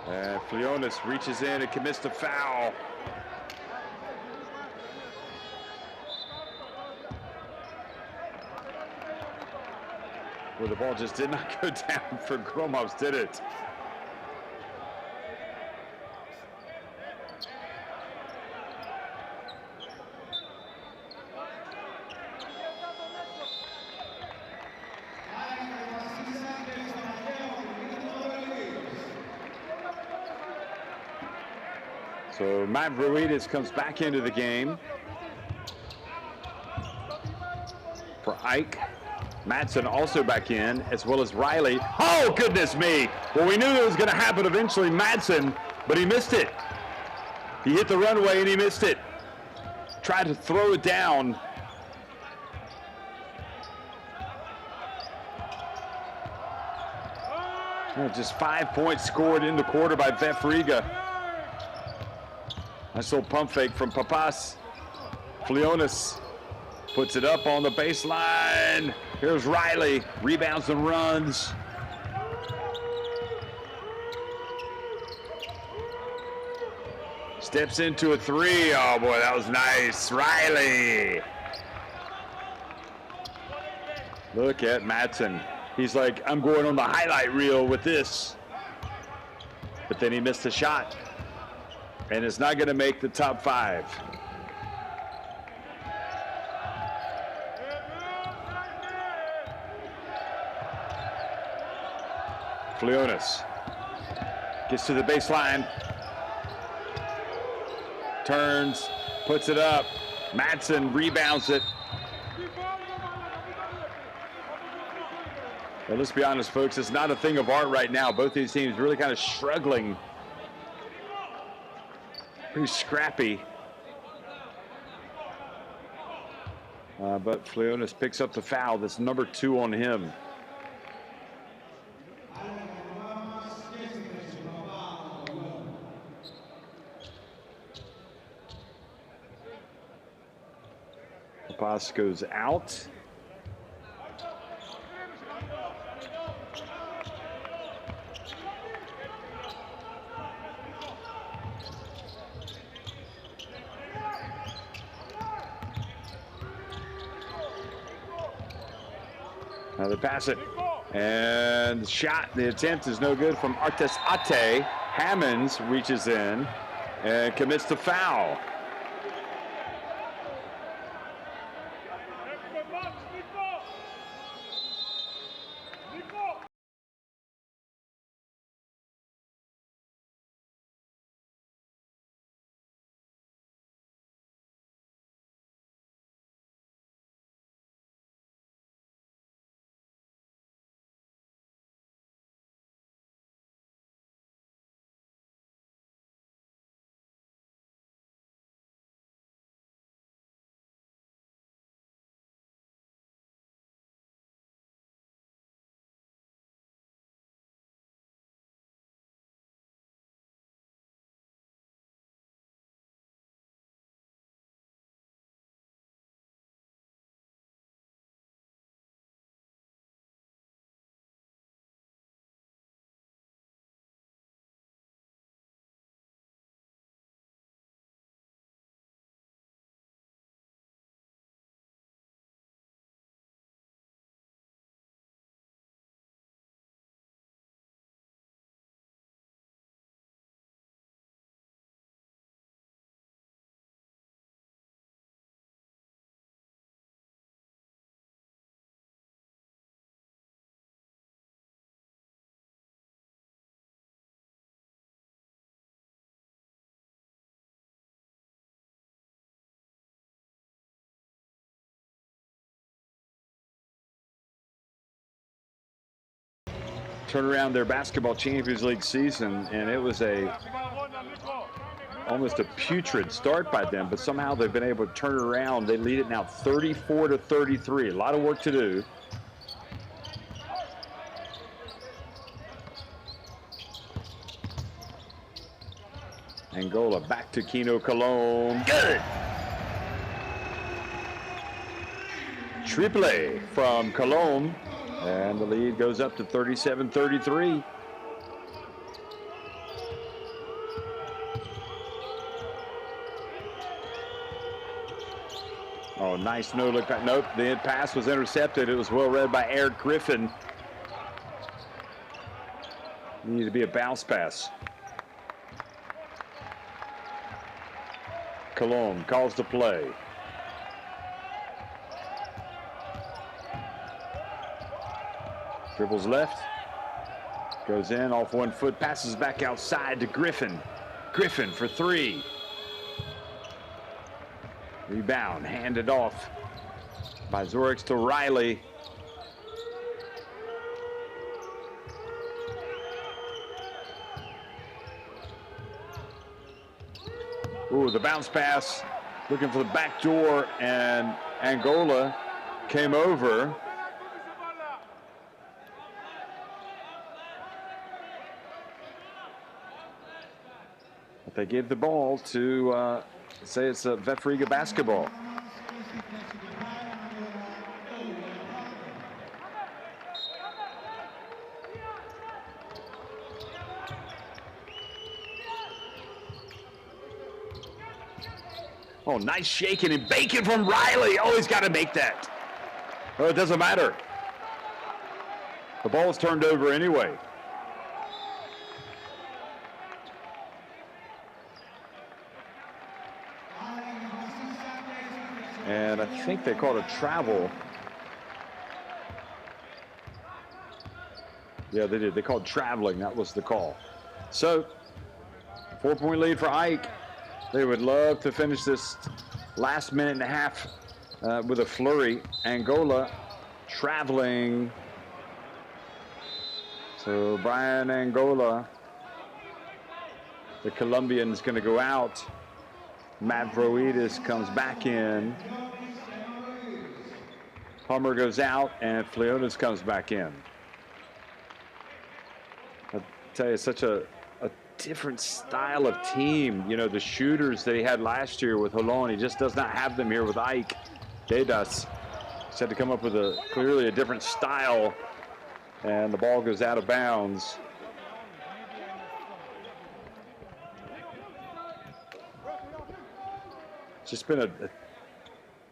And Flionis reaches in and commits the foul. Well, the ball just did not go down for Gromovs, did it? So Matt Ruiz comes back into the game for Ike. Madsen also back in, as well as Riley. Oh, goodness me. Well, we knew it was going to happen eventually, Madsen, but he missed it. He hit the runway and he missed it. Tried to throw it down. Oh, just 5 points scored in the quarter by VEF Riga. Nice little pump fake from Papas. Flionis puts it up on the baseline. Here's Riley, rebounds and runs. Steps into a 3. Oh boy, that was nice. Riley. Look at Madsen. He's like, I'm going on the highlight reel with this. But then he missed a shot. And it's not going to make the top 5. Flionis gets to the baseline, turns, puts it up. Madsen rebounds it. Well, let's be honest, folks, it's not a thing of art right now. Both these teams really kind of struggling. Pretty scrappy. But Flionis picks up the foul. That's number 2 on him. Pass goes out. Now they pass it, and the shot, the attempt is no good from Artes Ate. Hammonds reaches in and commits the foul. Turn around their Basketball Champions League season, and it was a almost a putrid start by them, but somehow they've been able to turn it around. They lead it now 34-33. A lot of work to do. Angola back to Kino Cologne. Good! Triple from Cologne, and the lead goes up to 37-33. Oh, nice no-look back. Nope, the pass was intercepted. It was well read by Eric Griffin. Needed to be a bounce pass. Cologne calls the play. Dribbles left. Goes in off 1 foot. Passes back outside to Griffin. Griffin for 3. Rebound, handed off by Zorix to Riley. Ooh, the bounce pass, looking for the back door, and Angola came over. But they gave the ball to say it's a VEF Riga basketball. Oh, nice shaking and baking from Riley. Oh, he's got to make that. Oh, it doesn't matter. The ball's turned over anyway. And I think they called a travel. Yeah, they did. They called traveling. That was the call. So, 4-point lead for AEK. They would love to finish this last minute and a half with a flurry. Angola traveling. So Brian Angola, the Colombian, is going to go out. Mavroidis comes back in. Hummer goes out, and Flionis comes back in. I tell you, such a different style of team. You know, the shooters that he had last year with Holon, he just does not have them here with AEK. Dedas just had to come up with clearly a different style, and the ball goes out of bounds. It's just been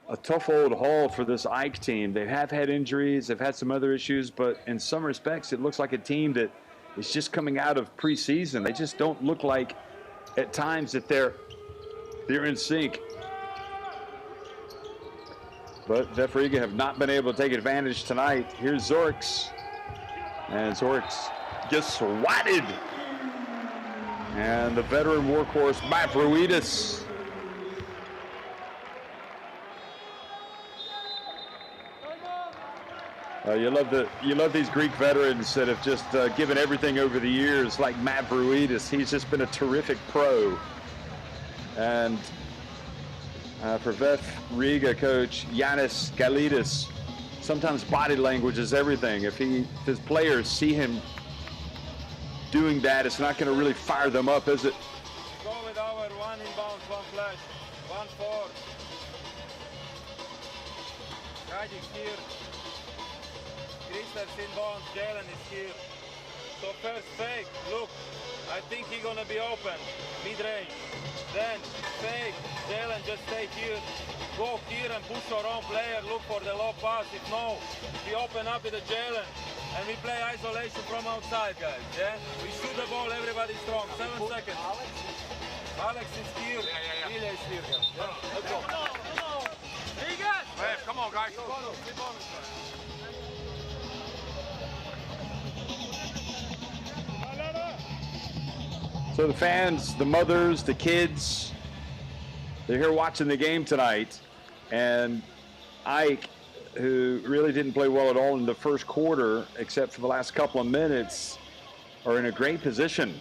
a tough old haul for this AEK team. They have had injuries, they've had some other issues, but in some respects it looks like a team that is just coming out of preseason. They just don't look like at times that they're in sync. But VEF Riga have not been able to take advantage tonight. Here's Zorix, and Zorix gets swatted. And the veteran workhorse Mavroidis. You love these Greek veterans that have just given everything over the years, like Mavroidis. He's just been a terrific pro. And for VEF Riga coach Yanis Galidis, sometimes body language is everything. If his players see him doing that, it's not going to really fire them up, is it? Go with our 1 inbound, 1 flash, 1-4. Guiding here. Christopher's inbound, Jalen is here. So first fake, look, I think he's gonna be open, mid-range. Then fake, Jalen just stay here. Go here and push our own player, look for the low pass. If no, we open up with the Jalen. And we play isolation from outside, guys, yeah? We shoot the ball, everybody strong, 7 seconds. Alex is here, Ilya is here, guys. Yeah? Let's go. Come on, guys. So the fans, the mothers, the kids, they're here watching the game tonight. And AEK, who really didn't play well at all in the first quarter, except for the last couple of minutes, are in a great position.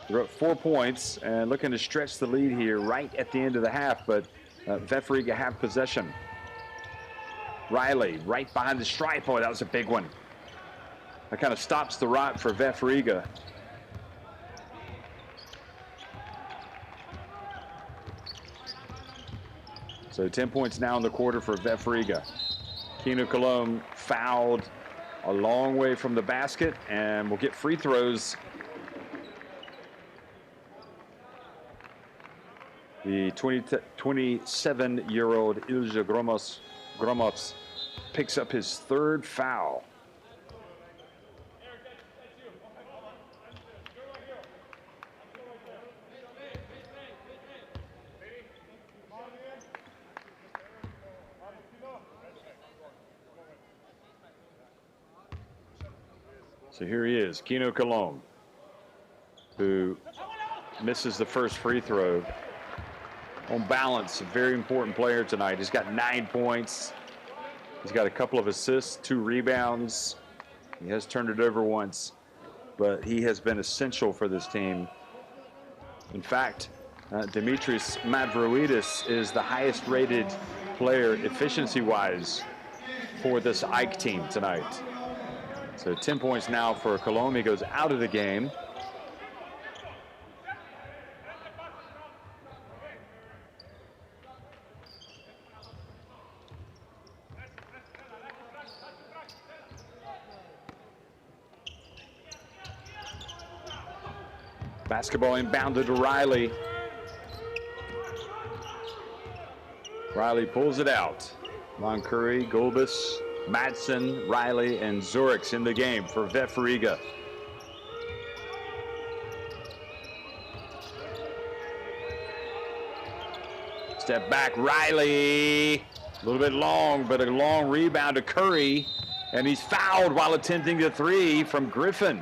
They're up 4 points and looking to stretch the lead here right at the end of the half, but VEF Riga have possession. Riley right behind the stripe. Boy, that was a big one. That kind of stops the rot for VEF Riga. So 10 points now in the quarter for VEF Riga. Kino Cologne fouled a long way from the basket and will get free throws. The 27-year-old Ilja Gromos picks up his third foul. So here he is, Kino Cologne, who misses the first free throw. On balance, a very important player tonight. He's got 9 points. He's got a couple of assists, 2 rebounds. He has turned it over once, but he has been essential for this team. In fact, Dimitris Mavroidis is the highest rated player efficiency-wise for this AEK team tonight. So 10 points now for Cologne. He goes out of the game. Basketball inbounded to Riley. Riley pulls it out. Moncurry, Gulbis, Madsen, Riley, and Zurich in the game for VEF Riga. Step back, Riley. A little bit long, but a long rebound to Curry. And he's fouled while attempting the three from Griffin.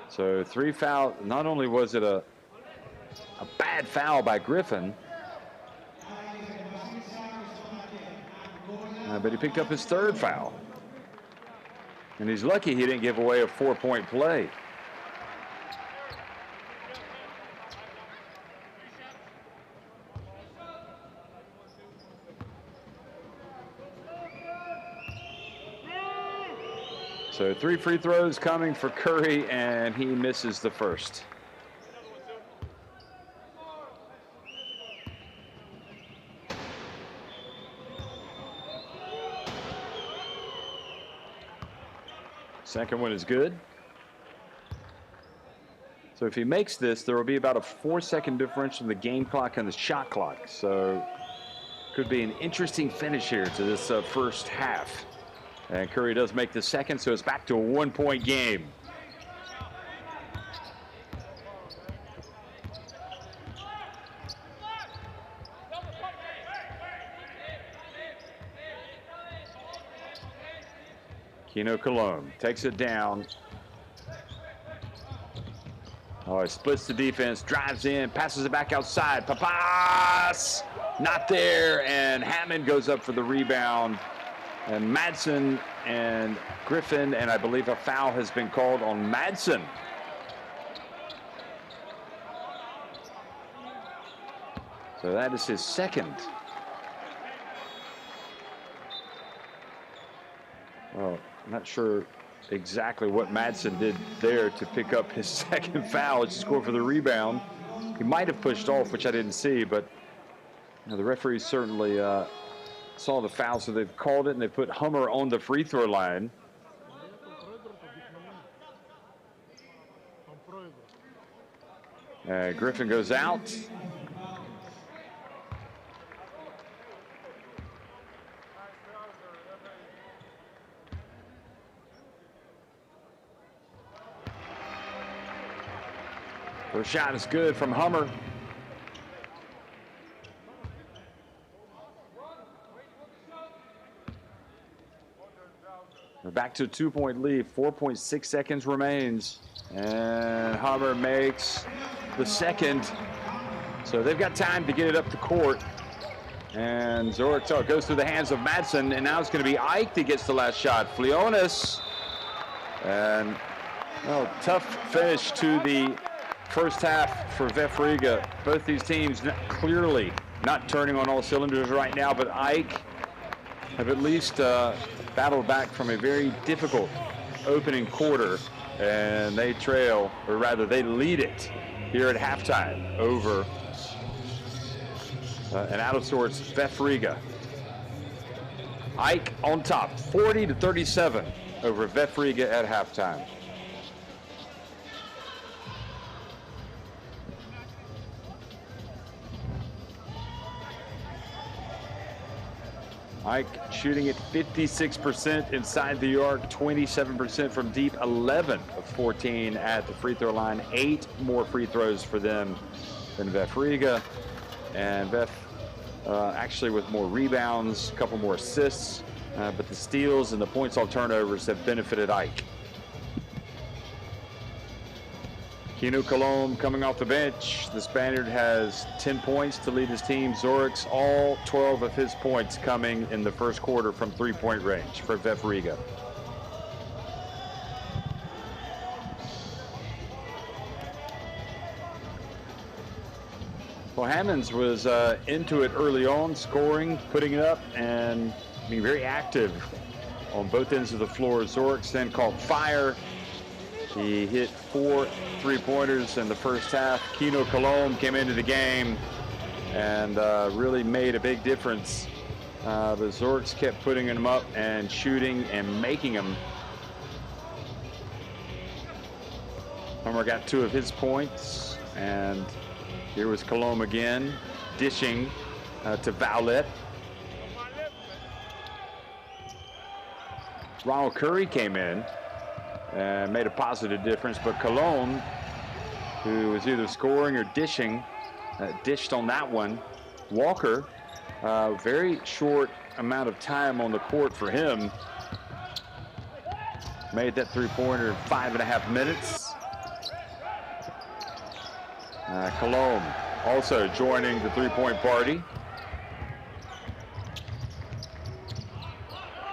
So 3 foul. Not only was it a bad foul by Griffin, but he picked up his 3rd foul. And he's lucky he didn't give away a 4-point play. So 3 free throws coming for Curry, and he misses the first. Second one is good. So if he makes this, there will be about a 4-second differential in the game clock and the shot clock. So could be an interesting finish here to this first half. And Curry does make the second, so it's back to a 1-point game. Kino Cologne takes it down. Oh, he splits the defense, drives in, passes it back outside. Papas! Not there, and Hammond goes up for the rebound. And Madsen and Griffin, and I believe a foul has been called on Madsen. So that is his second. Well, I'm not sure exactly what Madsen did there to pick up his second foul. It's to score for the rebound. He might have pushed off, which I didn't see, but the referees certainly saw the foul, so they've called it, and they put Hummer on the free throw line. Griffin goes out. First shot is good from Hummer. We're back to a 2-point lead. 4.6 seconds remains. And Hummer makes the second. So they've got time to get it up the court. And Zorix goes through the hands of Madsen, and now it's going to be Ike that gets the last shot. Flionis. And, well, tough finish to the first half for VEF Riga. Both these teams clearly not turning on all cylinders right now, but Ike have at least battled back from a very difficult opening quarter, and they trail, or rather they lead it here at halftime over an out of sorts VEF Riga. Ike on top, 40-37 over VEF Riga at halftime. Ike shooting at 56% inside the arc, 27% from deep, 11 of 14 at the free throw line. 8 more free throws for them than VEF Riga. And VEF actually with more rebounds, a couple more assists, but the steals and the points off turnovers have benefited Ike. Kino Colomb coming off the bench. The Spaniard has 10 points to lead his team. Zorix, all 12 of his points coming in the first quarter from three-point range for VEF Riga. Well, Hammonds was into it early on, scoring, putting it up, and being very active on both ends of the floor. Zorix then caught fire. He hit 4 3-pointers in the first half. Kino Colomb came into the game and really made a big difference. But Zorix kept putting him up and shooting and making them. Homer got 2 of his points, and here was Colomb again, dishing to Vowlet. Ronald Curry came in and made a positive difference, but Colomb, who was either scoring or dishing, dished on that one. Walker, very short amount of time on the court for him. Made that three-pointer in 5.5 minutes. Colomb also joining the three-point party.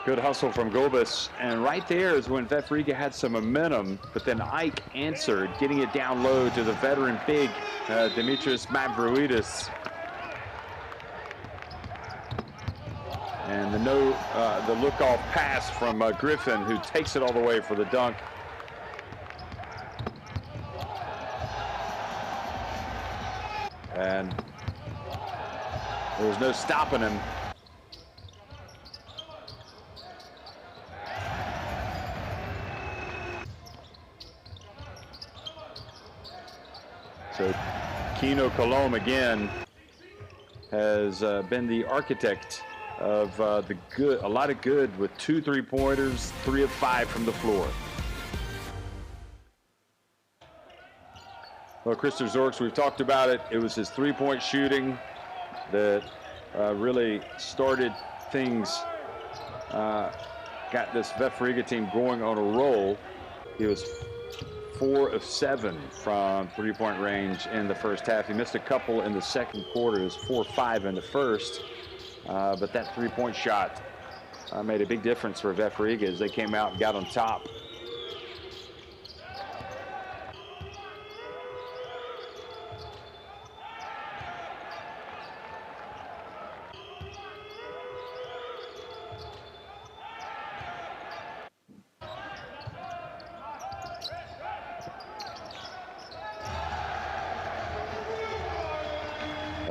Good hustle from Gobis, and right there is when VEF Riga had some momentum, but then Ike answered, getting it down low to the veteran big, Dimitris Mavroidis. And the look-off pass from Griffin, who takes it all the way for the dunk. And there was no stopping him. So Kino Colomb again has been the architect of a lot of good with 2 3-pointers, 3 of 5 from the floor. Well, Krister Zorix, we've talked about it. It was his 3-point shooting that really started things, got this VEF Riga team going on a roll. He was 4 of 7 from 3-point range in the first half. He missed a couple in the second quarter. It was 4 of 5 in the first. But that 3-point shot made a big difference for VEF Riga as they came out and got on top.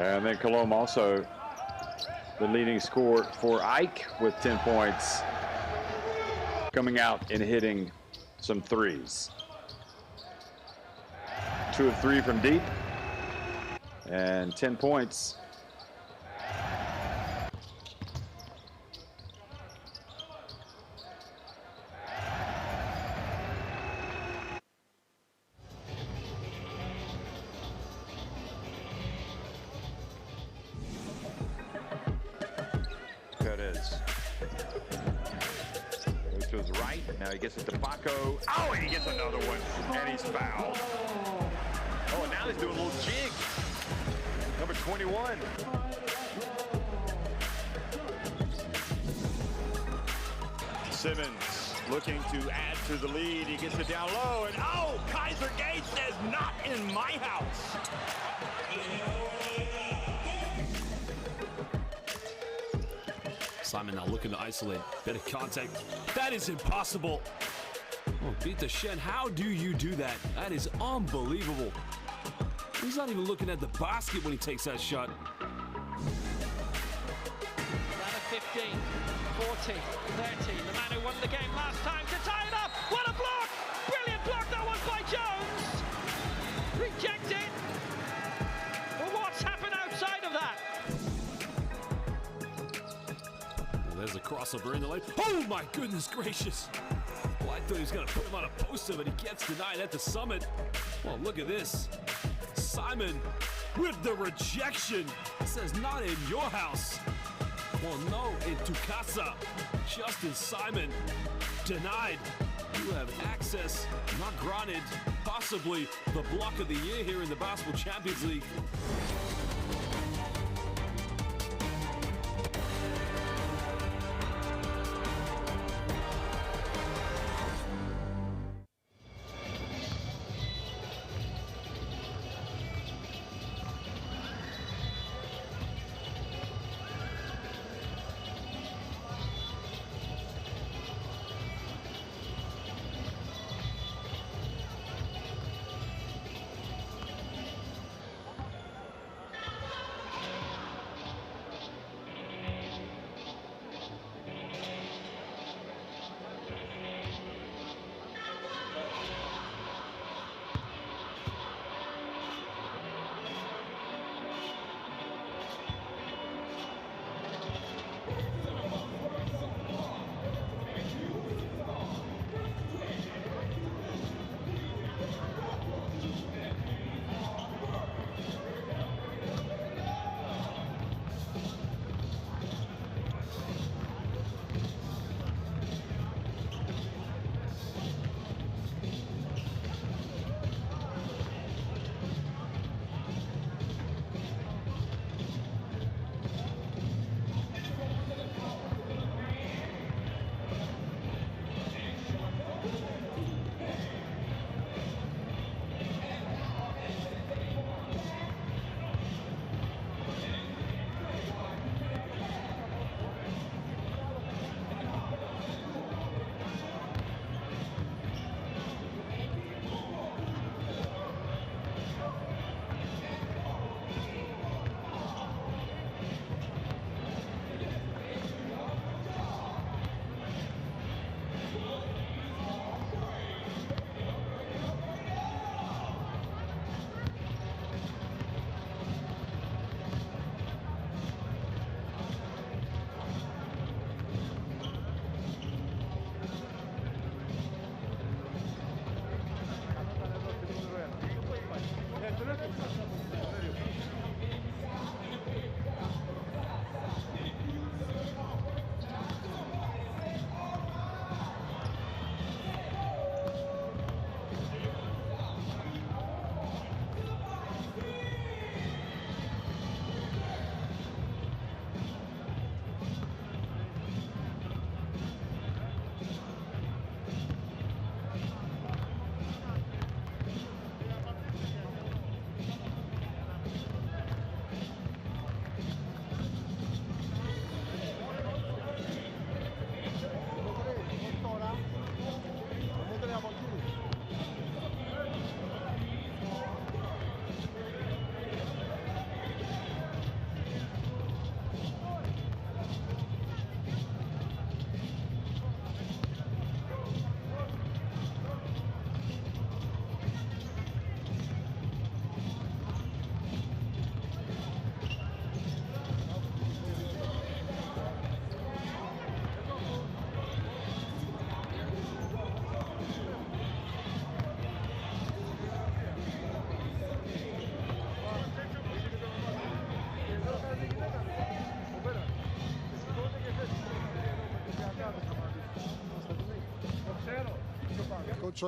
And then Colomb also the leading scorer for Ike with 10 points, coming out and hitting some threes. 2 of 3 from deep and 10 points. Goes to his right. Now he gets it to Baco. Oh, and he gets another one. And he's fouled. Oh, and now he's doing a little jig. Number 21. Simmons looking to add to the lead. He gets it down low, and oh, Kaiser Gate says, not in my house. Simon now looking to isolate. Better contact. That is impossible. Oh, beat the Shen. How do you do that? That is unbelievable. He's not even looking at the basket when he takes that shot. Down to 15, 14, 13. The man who won the game last time to tie it up. What a block! Brilliant block that was by Jones. Rejected. Well, what's happened outside of that? Well, there's a crossover in the lane. Oh my goodness gracious! Well, I thought he was going to put him on a poster, but he gets denied at the summit. Well, look at this. Simon with the rejection. Says not in your house. Well, no, in tu casa. Justin Simon denied. You have access, not granted. Possibly the block of the year here in the Basketball Champions League. Coach,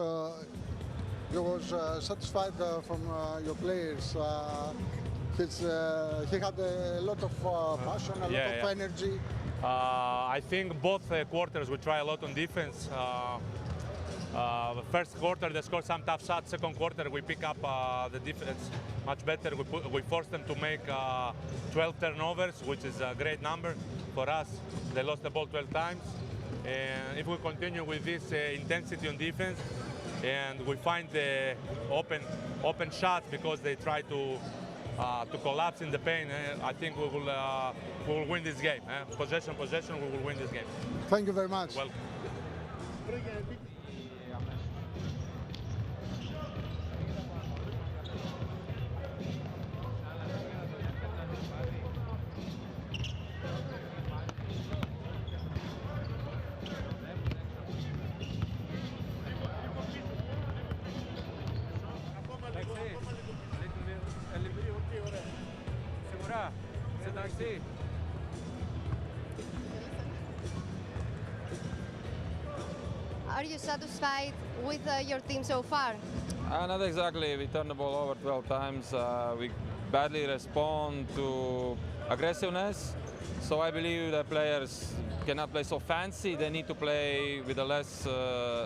you was satisfied from your players. He had a lot of passion, a lot of energy. I think both quarters we try a lot on defense. The first quarter they scored some tough shots. Second quarter we pick up the defense much better. We forced them to make 12 turnovers, which is a great number for us. They lost the ball 12 times. And if we continue with this intensity on defense, and we find the open shots because they try to collapse in the paint, I think we will win this game. Possession, we will win this game. Thank you very much. Welcome. Are you satisfied with your team so far? Not exactly. We turned the ball over 12 times. We badly respond to aggressiveness. So I believe that players cannot play so fancy. They need to play with a less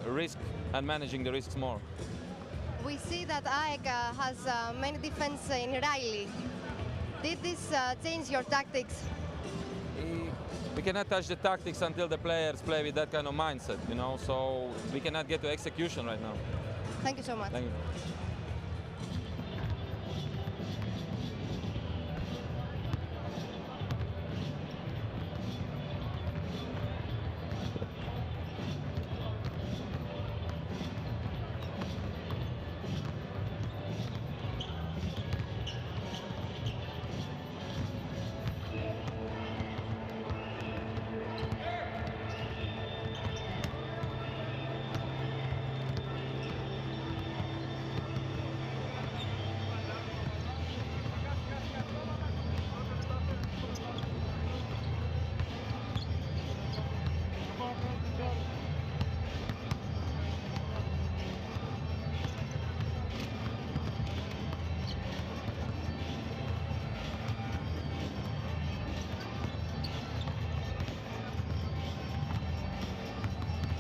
risk and managing the risks more. We see that AEK has many defense in Riley. Did this change your tactics? We cannot touch the tactics until the players play with that kind of mindset, you know, so we cannot get to execution right now. Thank you so much. Thank you.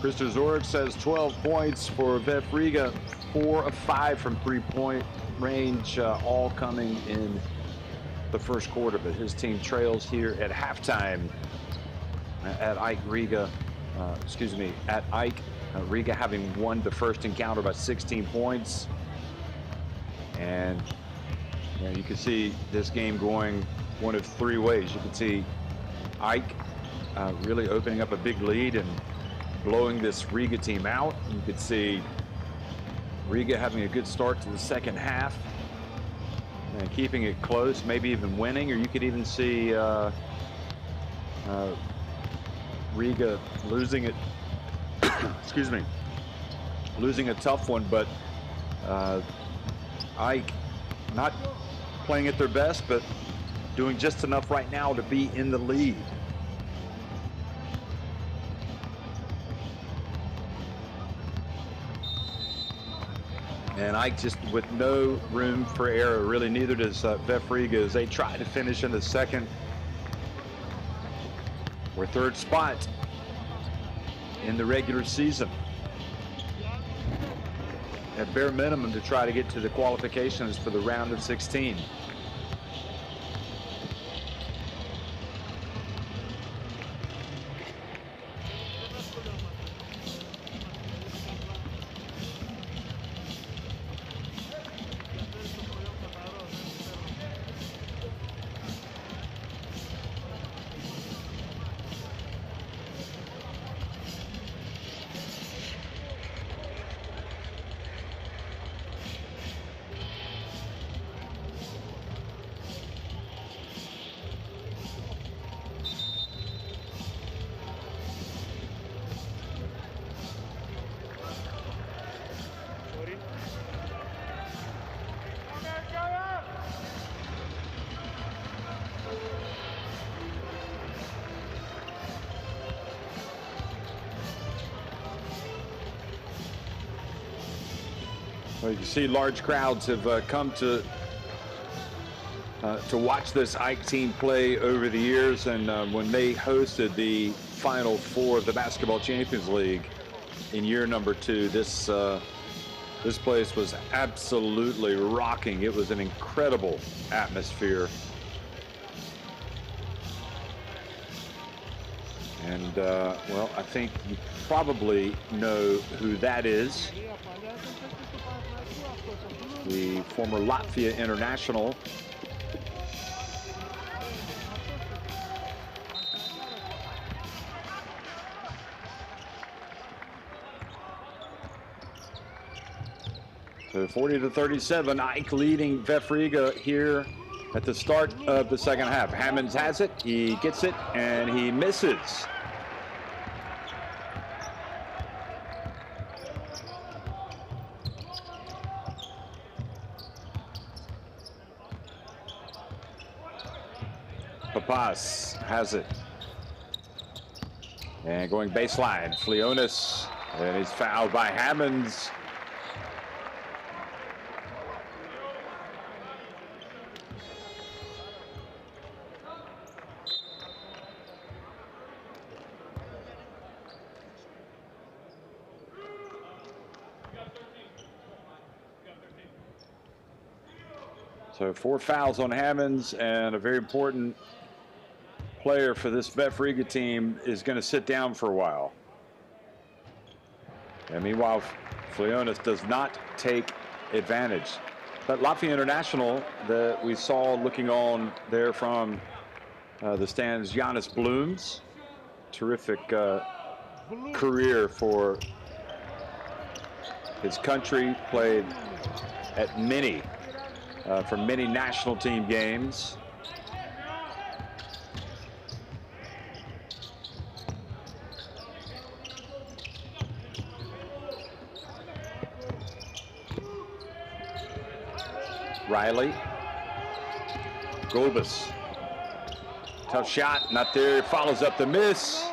Krista Zorich says 12 points for VEF Riga, 4 of 5 from three-point range, all coming in the first quarter. But his team trails here at halftime at AEK Riga, at AEK Riga having won the first encounter by 16 points. And you know, you can see this game going one of three ways. You can see AEK really opening up a big lead and blowing this Riga team out. You could see Riga having a good start to the second half and keeping it close, maybe even winning, or you could even see Riga losing it, excuse me, losing a tough one, but AEK not playing at their best, but doing just enough right now to be in the lead. And AEK just with no room for error, really neither does VEF Riga, as they try to finish in the second or third spot in the regular season. At bare minimum to try to get to the qualifications for the round of 16. Well, you can see large crowds have come to to watch this AEK team play over the years, and when they hosted the Final Four of the Basketball Champions League in year number 2, this place was absolutely rocking. It was an incredible atmosphere. And, well, I think you probably know who that is. The former Latvia international. So 40-37, AEK leading VEF Riga here at the start of the second half. Hammonds has it, he gets it, and he misses. Papas has it. And going baseline, Flionis, and he's fouled by Hammonds. So 4 fouls on Hammonds, and a very important player for this VEF Riga team is going to sit down for a while. And meanwhile, Flionis does not take advantage. But Latvia International that we saw looking on there from the stands, Giannis Blooms, terrific career for his country, played at many for many national team games. Riley. Golbus. Tough shot, not there. Follows up the miss.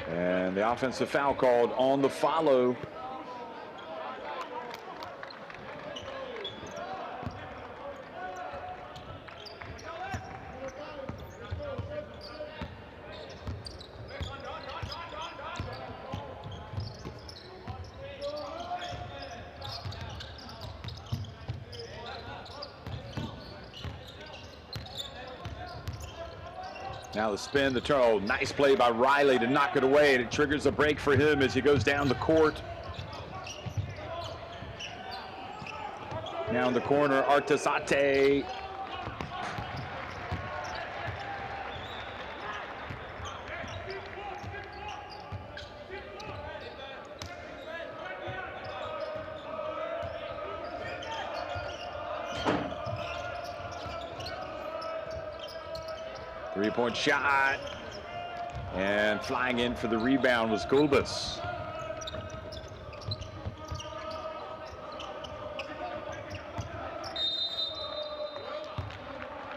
And the offensive foul called on the follow. Now the spin, the turn. Oh, nice play by Riley to knock it away, and it triggers a break for him as he goes down the court. Now in the corner, Artesate. Three-point shot, and flying in for the rebound was Golbus.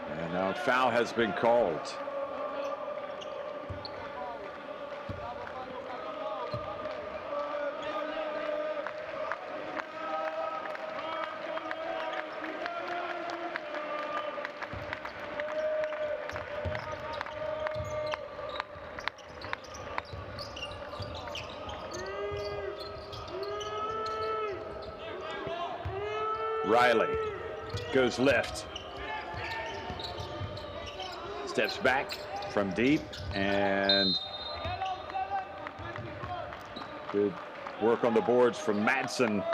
And now a foul has been called. Riley goes left, steps back from deep, and good work on the boards from Madsen.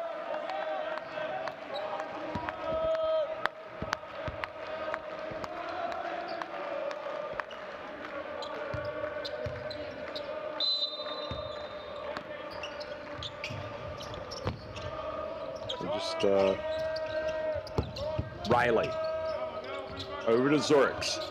Riley over to Zorix.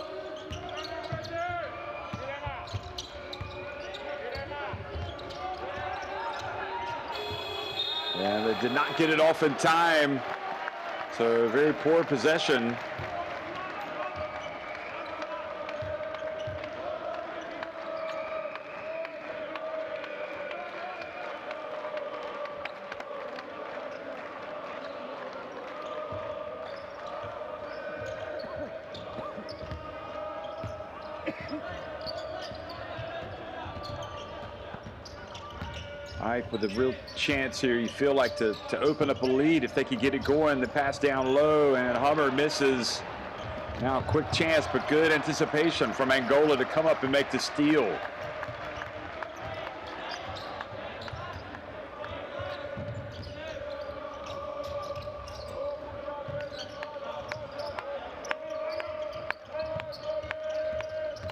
And they did not get it off in time. So very poor possession. AEK with a real chance here. You feel like to open up a lead if they could get it going. The pass down low, and Hummer misses. Now a quick chance, but good anticipation from Angola to come up and make the steal.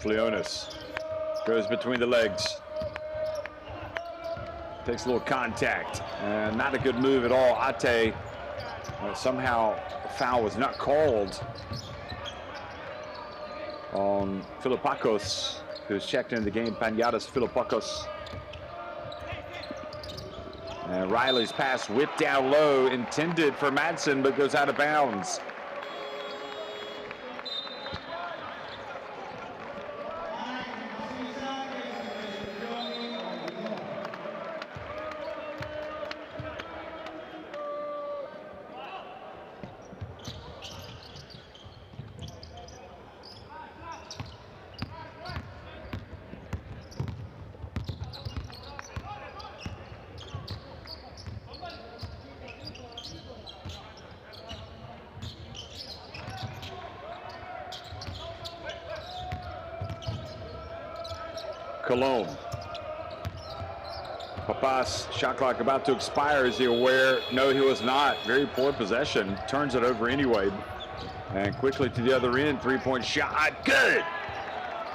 Leonis goes between the legs. Takes a little contact, and not a good move at all. Ate, somehow a foul was not called on Philippakos, who's checked into the game. Panayatas Philippakos. And Riley's pass whipped down low, intended for Madsen, but goes out of bounds. Cologne. Papas, shot clock about to expire. Is he aware? No, he was not. Very poor possession. Turns it over anyway. And quickly to the other end. Three-point shot. Good.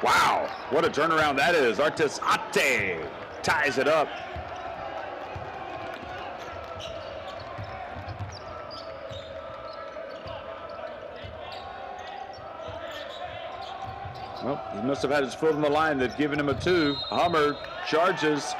Wow. What a turnaround that is. Artis Ate ties it up. Well, he must have had his foot on the line. They've given him a 2. Hummer charges.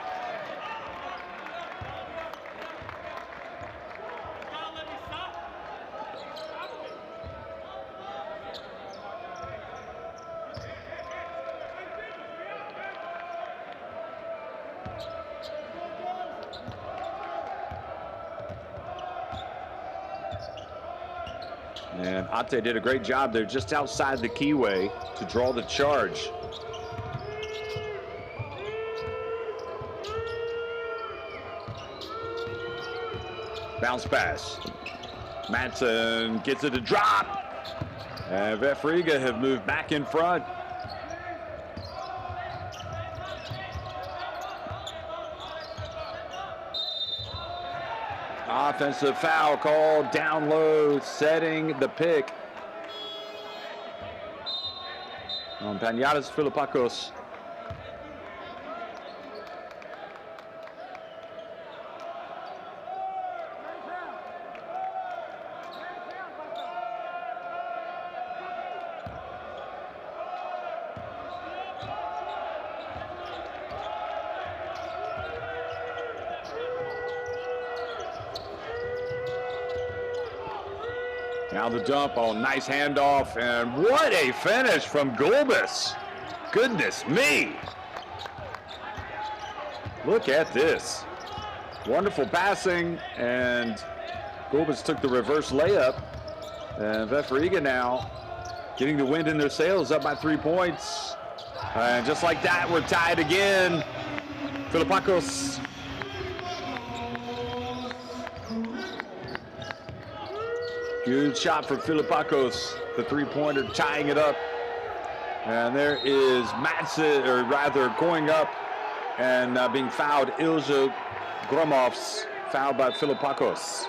And Ate did a great job there just outside the keyway to draw the charge. Bounce pass. Madsen gets it to drop. And VEF Riga have moved back in front. Offensive foul called down low, setting the pick on Panayatas Philippakos. Now the dump, oh, nice handoff, and what a finish from Gulbis. Goodness me. Look at this. Wonderful passing, and Gulbis took the reverse layup. And VEF Riga now getting the wind in their sails, up by 3 points. And just like that, we're tied again. Philippakos. Good shot for Philippakos, the three-pointer tying it up. And there is Madsen, or rather going up and being fouled. Ilja Gromov's fouled by Philippakos.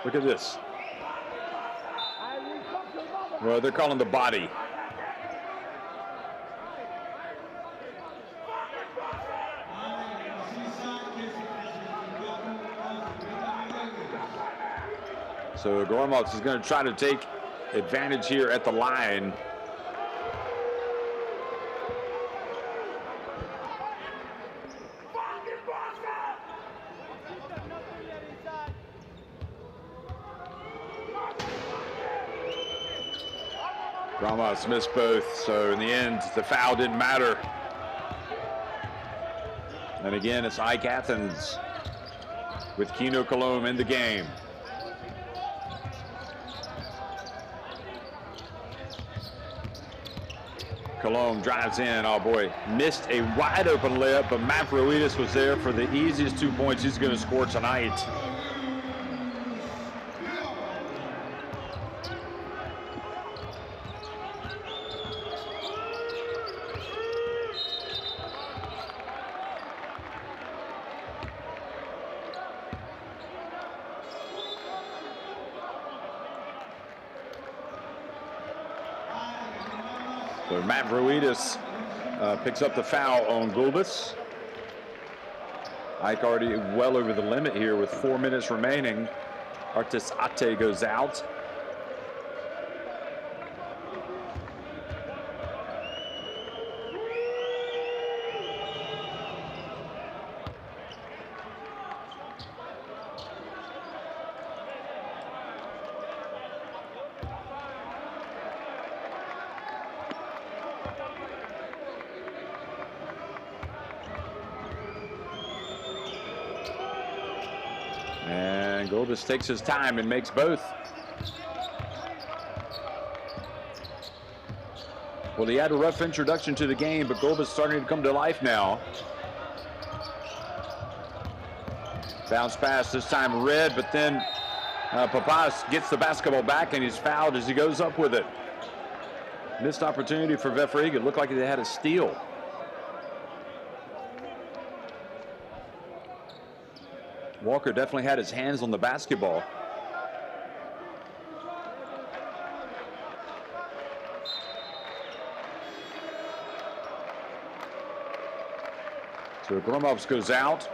Look at this. Well, they're calling the body. So Gormovs is going to try to take advantage here at the line. Gormovs missed both, so in the end, the foul didn't matter. And again, it's AEK Athens with Kino Cologne in the game. Cologne drives in. Oh boy, missed a wide open layup, but Mavroidis was there for the easiest 2 points he's going to score tonight. So Mavroidis picks up the foul on Gulbis. Ike already well over the limit here with 4 minutes remaining. Artis Ate goes out. And Gulbis takes his time and makes both. Well, he had a rough introduction to the game, but Gulbis starting to come to life now. Bounce pass, this time Red, but then Papas gets the basketball back and he's fouled as he goes up with it. Missed opportunity for VEF Riga. It looked like they had a steal. Walker definitely had his hands on the basketball. So Gromovs goes out,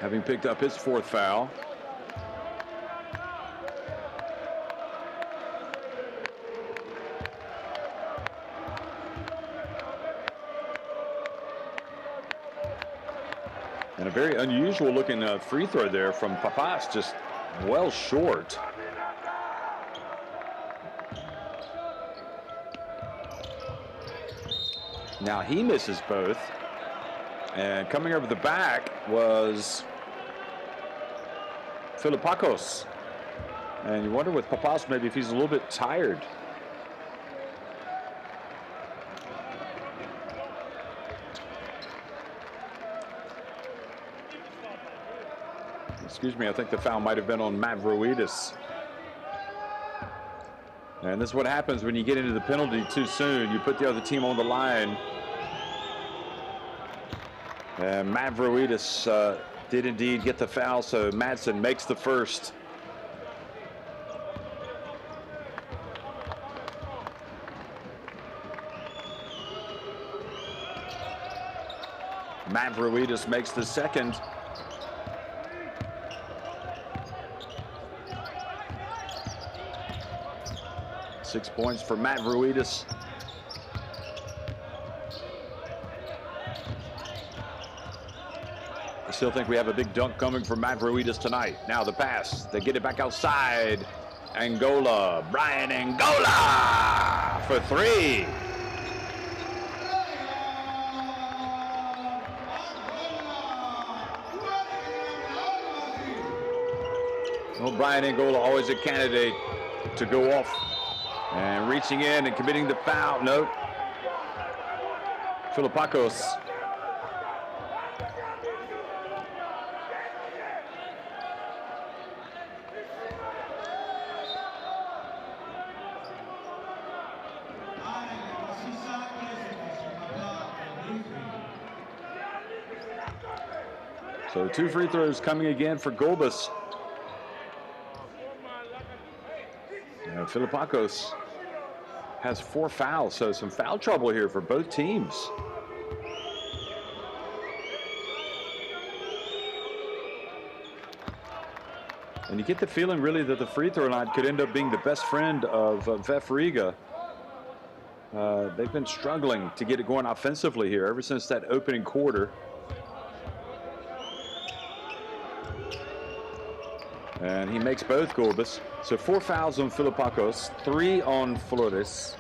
having picked up his 4th foul. And a very unusual looking free throw there from Papas, just well short. Now he misses both. And coming over the back was Filipakos. And you wonder with Papas maybe if he's a little bit tired. Excuse me, I think the foul might have been on Mavroidis. And this is what happens when you get into the penalty too soon. You put the other team on the line. And Mavroidis did indeed get the foul, so Madsen makes the first. Mavroidis makes the second. Six points for Mavroidis. I still think we have a big dunk coming from Mavroidis tonight. Now the pass, they get it back outside. Angola, Brian Angola for 3. Well, Brian Angola always a candidate to go off. And reaching in and committing the foul. No. Filipakos. So 2 free throws coming again for Gulbis. And Filipakos has 4 fouls, so some foul trouble here for both teams. And you get the feeling really that the free throw line could end up being the best friend of VEF Riga. They've been struggling to get it going offensively here ever since that opening quarter. And he makes both Gulbis. So 4 fouls on Filipakos, 3 on Fliones,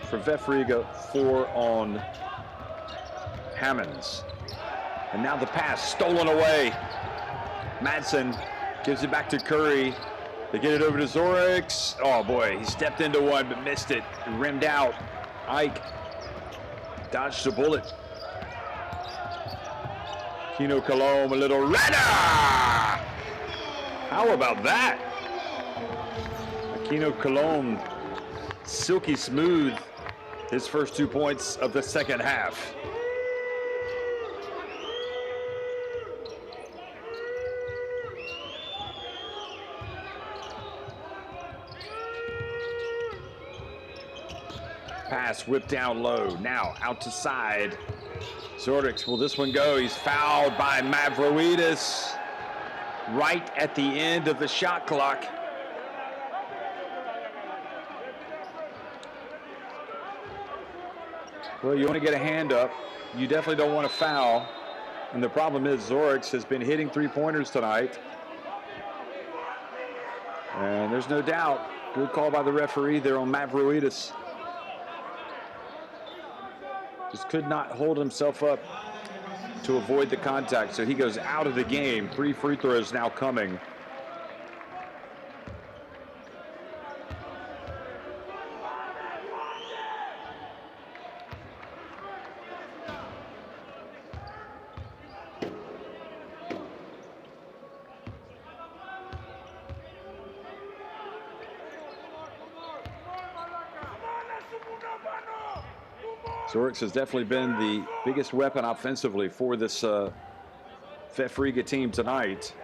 for VEF Riga, 4 on Hammonds. And now the pass stolen away. Madsen gives it back to Curry. They get it over to Zorix. Oh boy, he stepped into one but missed it and rimmed out. Ike dodged the bullet. Kino Colomb, a little runner. How about that? Kino Colomb, silky smooth, his first 2 points of the second half. Pass whipped down low, now out to side. Zorix, will this one go? He's fouled by Mavroidis right at the end of the shot clock. Well, you want to get a hand up. You definitely don't want to foul. And the problem is Zorix has been hitting three-pointers tonight. And there's no doubt, good call by the referee there on Mavroidis. Just could not hold himself up to avoid the contact, so he goes out of the game. 3 free throws now coming. Zorix has definitely been the biggest weapon offensively for this VEF Riga team tonight.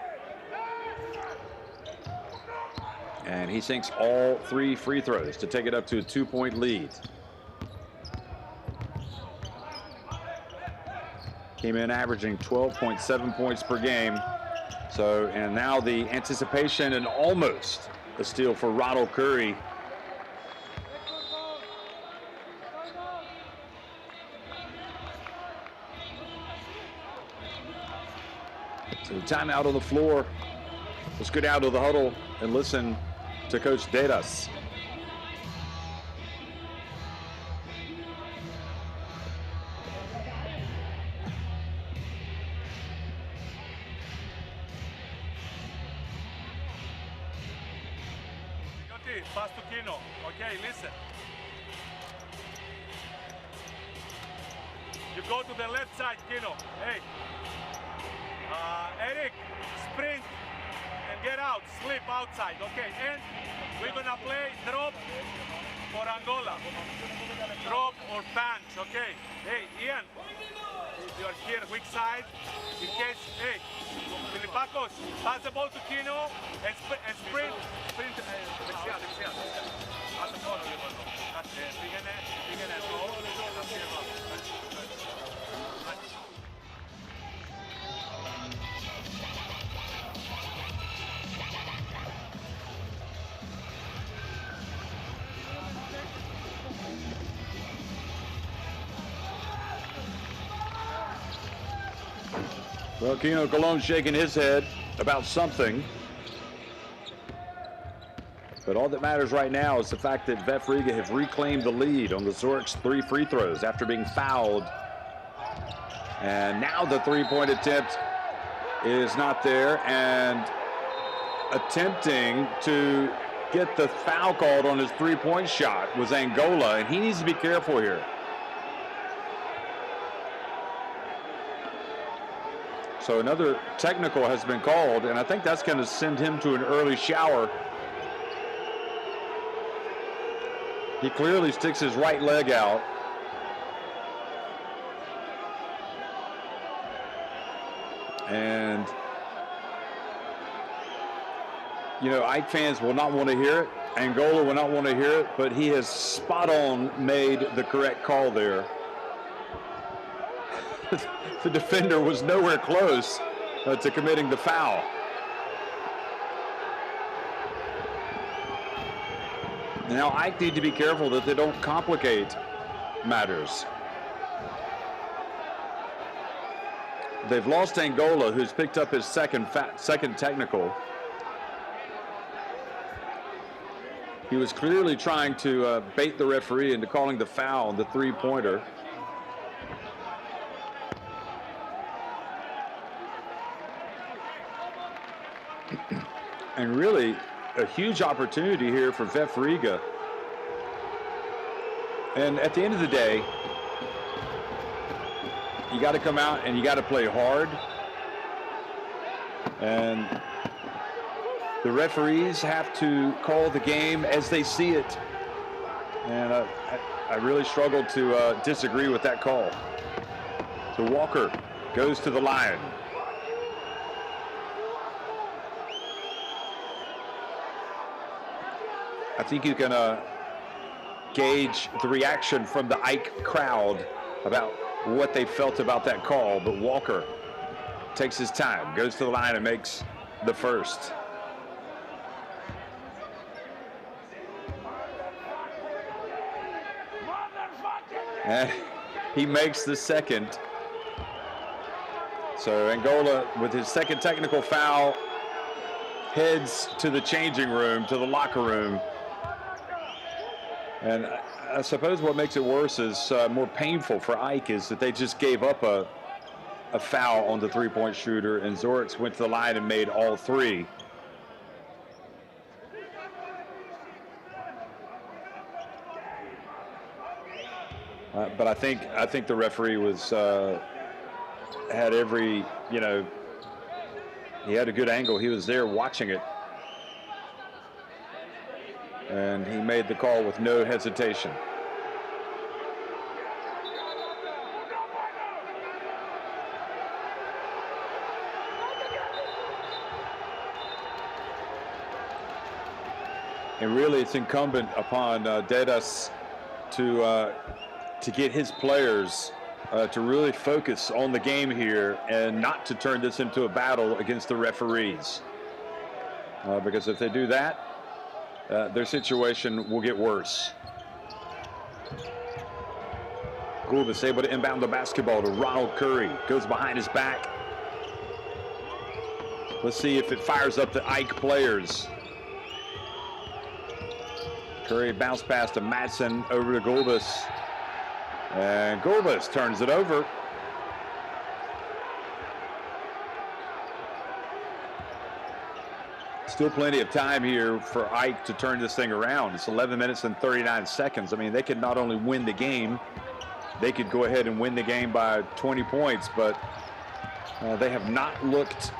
And he sinks all 3 free throws to take it up to a 2-point lead. Came in averaging 12.7 points per game. So, and now the anticipation and almost a steal for Ronald Curry. So timeout on the floor. Let's go down to the huddle and listen to Coach Dedas. Pass to Kino. Okay, listen. You go to the left side, Kino. Hey. Eric, sprint and get out. Slip outside. Okay, and we're gonna play drop for Angola. Drop or punch. Okay. Hey, Ian. You are here, weak side. In case, hey, Filipakos, pass the ball to Kino and sprint. Sprint. Δεξιά. Πάτε μόνο λίγο εδώ. Πήγαινε εδώ και θα πει εδώ. Well, Kino Colomb shaking his head about something. But all that matters right now is the fact that VEF Riga have reclaimed the lead on the Zorix 3 free throws after being fouled. And now the three-point attempt is not there. And attempting to get the foul called on his three-point shot was Angola. And he needs to be careful here. So another technical has been called, and I think that's going to send him to an early shower. He clearly sticks his right leg out. And, you know, Ike fans will not want to hear it. Angola will not want to hear it, but he has spot on made the correct call there. The defender was nowhere close to committing the foul. Now Ike need to be careful that they don't complicate matters. They've lost Angola, who's picked up his second technical. He was clearly trying to bait the referee into calling the foul on the three-pointer. And really, a huge opportunity here for VEF Riga. And at the end of the day, you got to come out and you got to play hard. And the referees have to call the game as they see it. And I really struggled to disagree with that call. So Walker goes to the line. I think you can gauge the reaction from the AEK crowd about what they felt about that call, but Walker takes his time, goes to the line and makes the first. And he makes the second. So Angola, with his second technical foul, heads to the changing room, to the locker room. And I suppose what makes it worse is more painful for AEK is that they just gave up a foul on the three-point shooter, and Zorix went to the line and made all three. But I think the referee was had every, you know, he had a good angle. He was there watching it. And he made the call with no hesitation. And really, it's incumbent upon Dedas to get his players to really focus on the game here and not to turn this into a battle against the referees. Because if they do that, their situation will get worse. Gulbis able to inbound the basketball to Ronald Curry. Goes behind his back. Let's see if it fires up the AEK players. Curry bounced past to Madsen over to Gulbis. And Gulbis turns it over. Still plenty of time here for AEK to turn this thing around. It's 11 minutes and 39 seconds. I mean, they could not only win the game, they could go ahead and win the game by 20 points, but they have not looked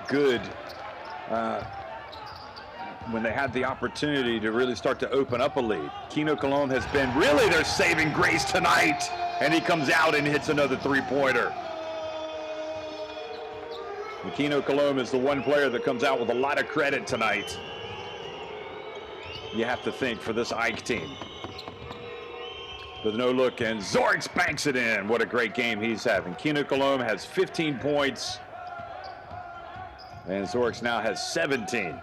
good when they had the opportunity to really start to open up a lead. Kino Cologne has been really their saving grace tonight, and he comes out and hits another three-pointer. Kino Cologne is the one player that comes out with a lot of credit tonight, you have to think, for this AEK team. With no look, and Zorix banks it in. What a great game he's having. Kino Cologne has 15 points, and Zorix now has 17.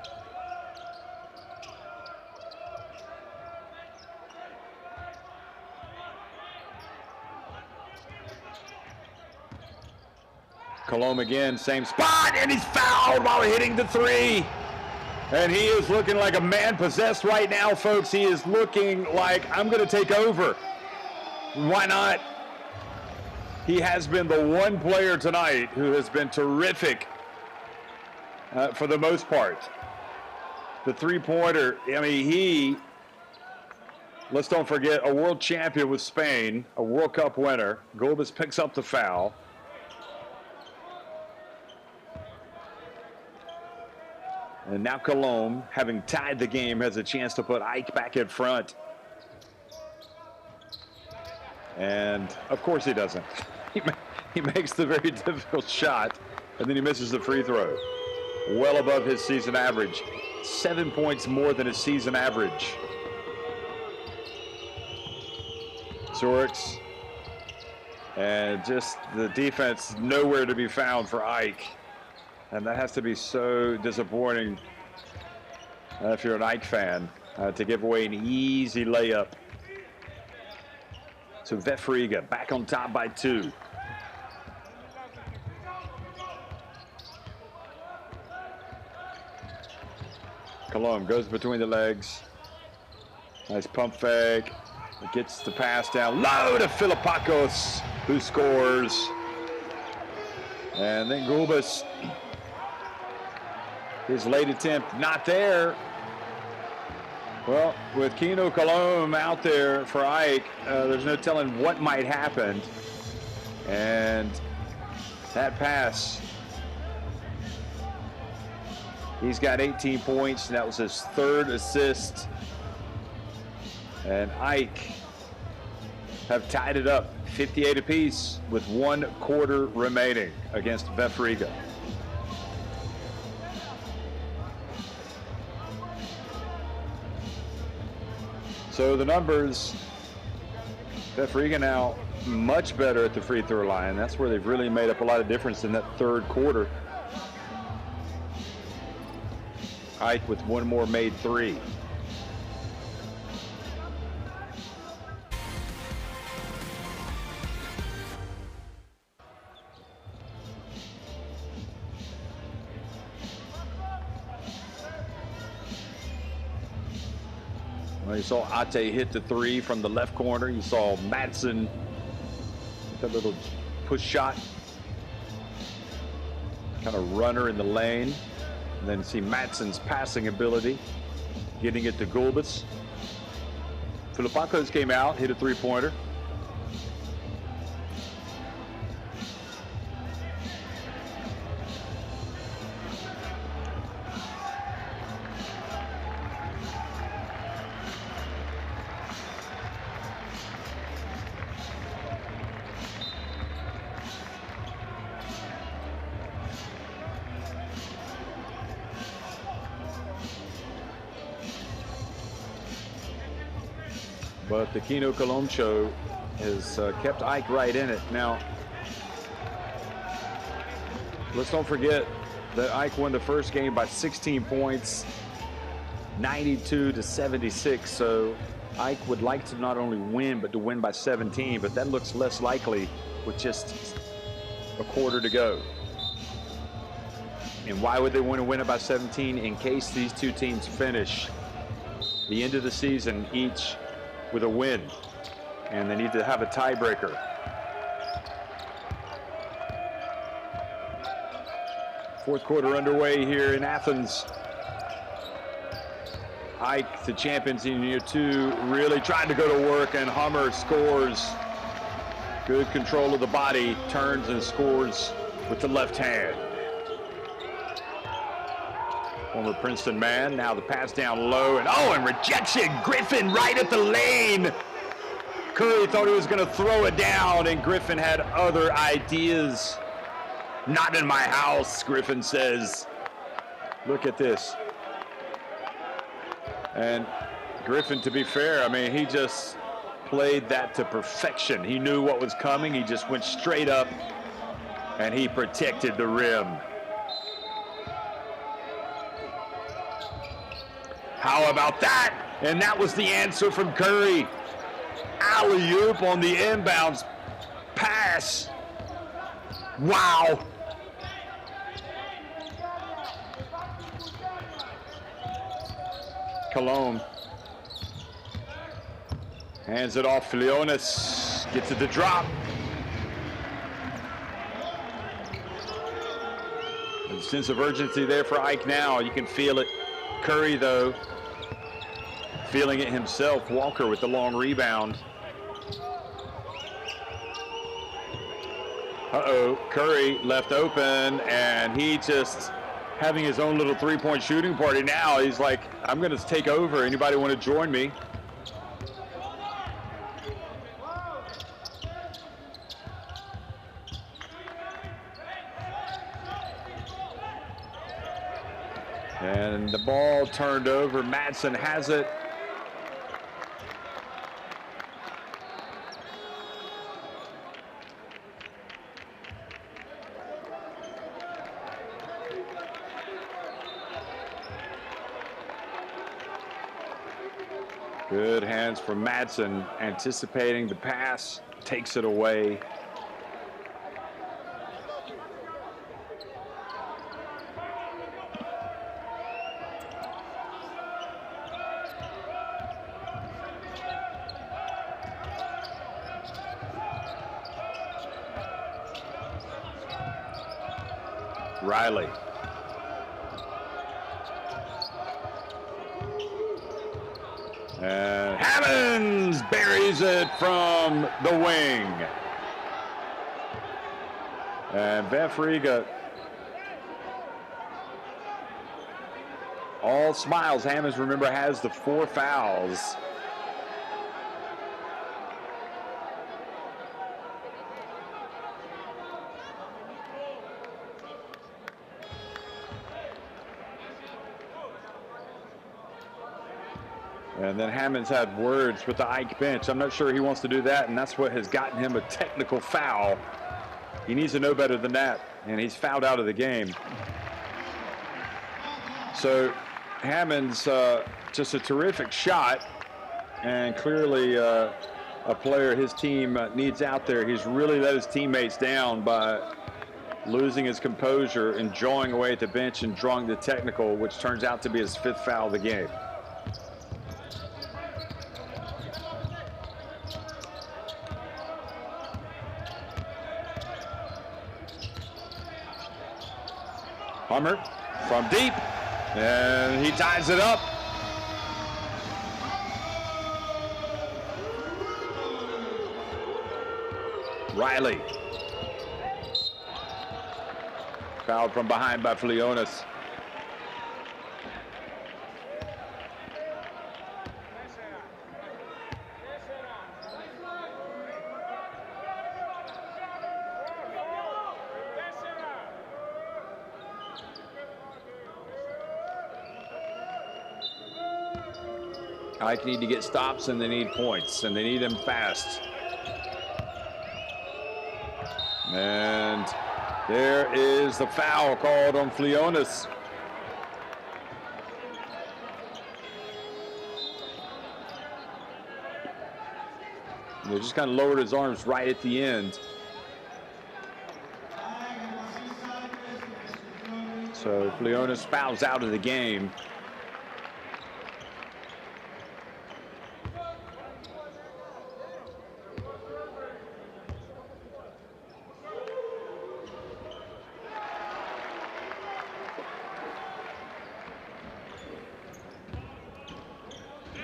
Cologne again, same spot, and he's fouled while hitting the three. And he is looking like a man possessed right now, folks. He is looking like, I'm going to take over. Why not? He has been the one player tonight who has been terrific for the most part. The three-pointer, I mean, let's don't forget, a world champion with Spain, a World Cup winner. Gulbis picks up the foul. And now Cologne, having tied the game, has a chance to put AEK back in front. And, of course, he doesn't. He makes the very difficult shot, and then he misses the free throw. Well above his season average. 7 points more than his season average. Zorix. And just the defense nowhere to be found for AEK. And that has to be so disappointing if you're an AEK fan to give away an easy layup. So VEF Riga back on top by 2. Cologne goes between the legs. Nice pump fake. Gets the pass down low to Filipakos, who scores. And then Gulbis His late attempt not there. Well, with Kino Colom out there for Ike, there's no telling what might happen. And that pass, he's got 18 points. That was his 3rd assist. And Ike have tied it up 58 apiece with 1 quarter remaining against VEF Riga. So the numbers, VEF Riga now much better at the free throw line. That's where they've really made up a lot of difference in that 3rd quarter. Ike with 1 more made 3. Well, you saw Ate hit the 3 from the left corner. You saw Madsen with that little push shot. Kind of runner in the lane. And then see Madsen's passing ability, getting it to Gulbis. Filipakos came out, hit a 3-pointer. But the Kino Colom show has kept Ike right in it. Now, let's don't forget that Ike won the first game by 16 points, 92-76. So Ike would like to not only win, but to win by 17. But that looks less likely with just a quarter to go. And why would they want to win it by 17? In case these two teams finish the end of the season each with a win, and they need to have a tiebreaker. Fourth quarter underway here in Athens. Ike, the champions in year 2, really tried to go to work, and Hummer scores. Good control of the body, turns and scores with the left hand. Former Princeton man, now the pass down low, and rejection, Griffin right at the lane. Curry thought he was gonna throw it down, and Griffin had other ideas. Not in my house, Griffin says. Look at this. And Griffin, to be fair, I mean, he just played that to perfection. He knew what was coming, he just went straight up, and he protected the rim. How about that? And that was the answer from Curry. Alley-oop on the inbounds pass. Wow. Colom hands it off. Leonis gets it to drop. And a sense of urgency there for Ike now. You can feel it. Curry, though, feeling it himself. Walker with the long rebound. Curry left open, and he just having his own little 3-point shooting party now. He's like, I'm going to take over. Anybody want to join me? And the ball turned over. Madsen has it. Good hands from Madsen, anticipating the pass, takes it away. Riley. And Hammonds buries it from the wing. And VEF Riga all smiles. Hammonds, remember, has the 4 fouls. And then Hammonds had words with the AEK bench. I'm not sure he wants to do that, and that's what has gotten him a technical foul. He needs to know better than that, and he's fouled out of the game. So Hammonds, just a terrific shot, and clearly a player his team needs out there. He's really let his teammates down by losing his composure and drawing away at the bench and drawing the technical, which turns out to be his 5th foul of the game. Hummer from deep, and he ties it up. Riley. Fouled from behind by Flionis. AEK need to get stops, and they need points, and they need them fast. And there is the foul called on Flionis. They just kind of lowered his arms right at the end. So Flionis fouls out of the game.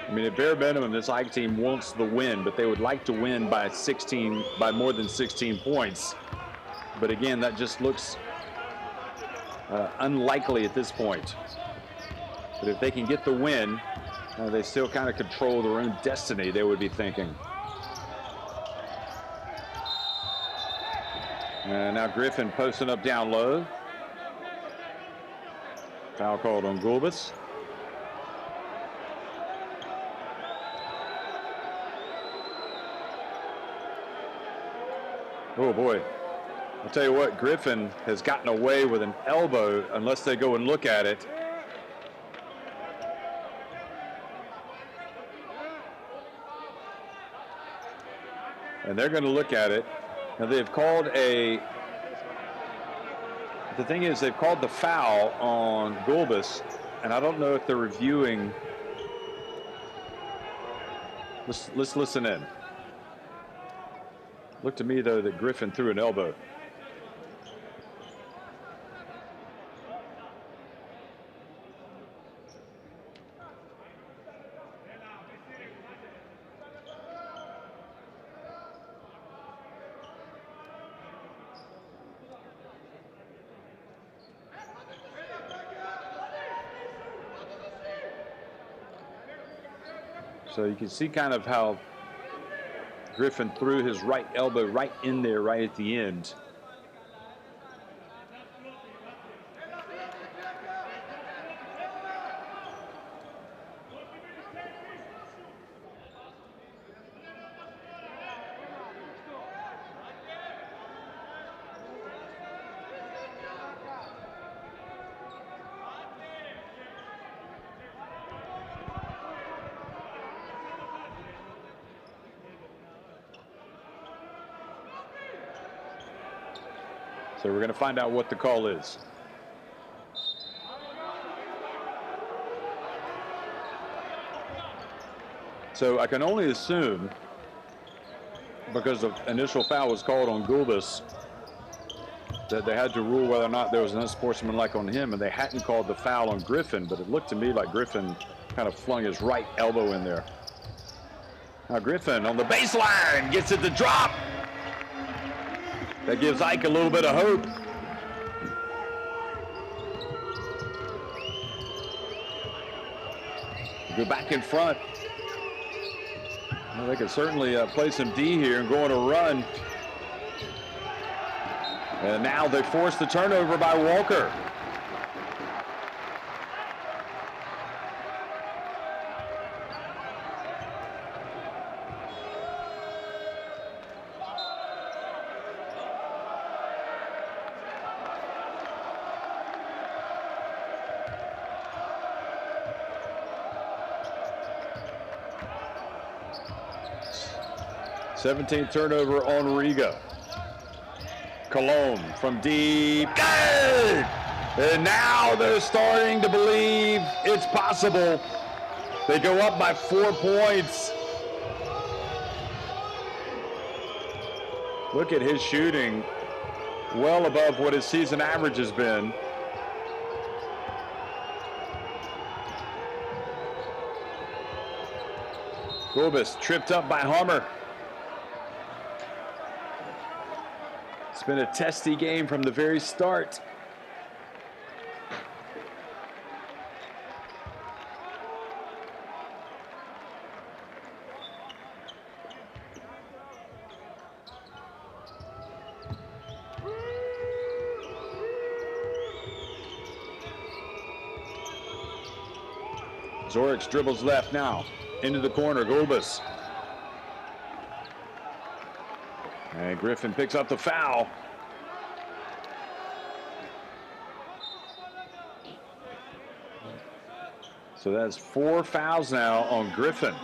I mean, at bare minimum, this AEK team wants the win, but they would like to win by more than 16 points. But again, that just looks unlikely at this point. But if they can get the win, they still kind of control their own destiny, they would be thinking. And now Griffin posting up down low. Foul called on Gulbis. Oh boy, I'll tell you what, Griffin has gotten away with an elbow unless they go and look at it. And they're going to look at it. Now they've called the thing is they've called the foul on Gulbis, and I don't know if they're reviewing. Let's listen in. Looked to me, though, that Griffin threw an elbow. So you can see kind of how Griffin threw his right elbow right in there, right at the end. So we're going to find out what the call is. So I can only assume, because the initial foul was called on Gulbis, that they had to rule whether or not there was an unsportsmanlike on him, and they hadn't called the foul on Griffin, but it looked to me like Griffin kind of flung his right elbow in there. Now Griffin on the baseline gets it to drop. That gives Ike a little bit of hope. Go back in front. Well, they can certainly play some D here and go on a run. And now they force the turnover by Walker. Seventeenth turnover on Riga. Cologne from deep. Good! And now they're starting to believe it's possible. They go up by 4 points. Look at his shooting, well above what his season average has been. Gulbis tripped up by Hummer. It's been a testy game from the very start. Zorich dribbles left now. Into the corner, Gulbis. And Griffin picks up the foul. So that's 4 fouls now on Griffin.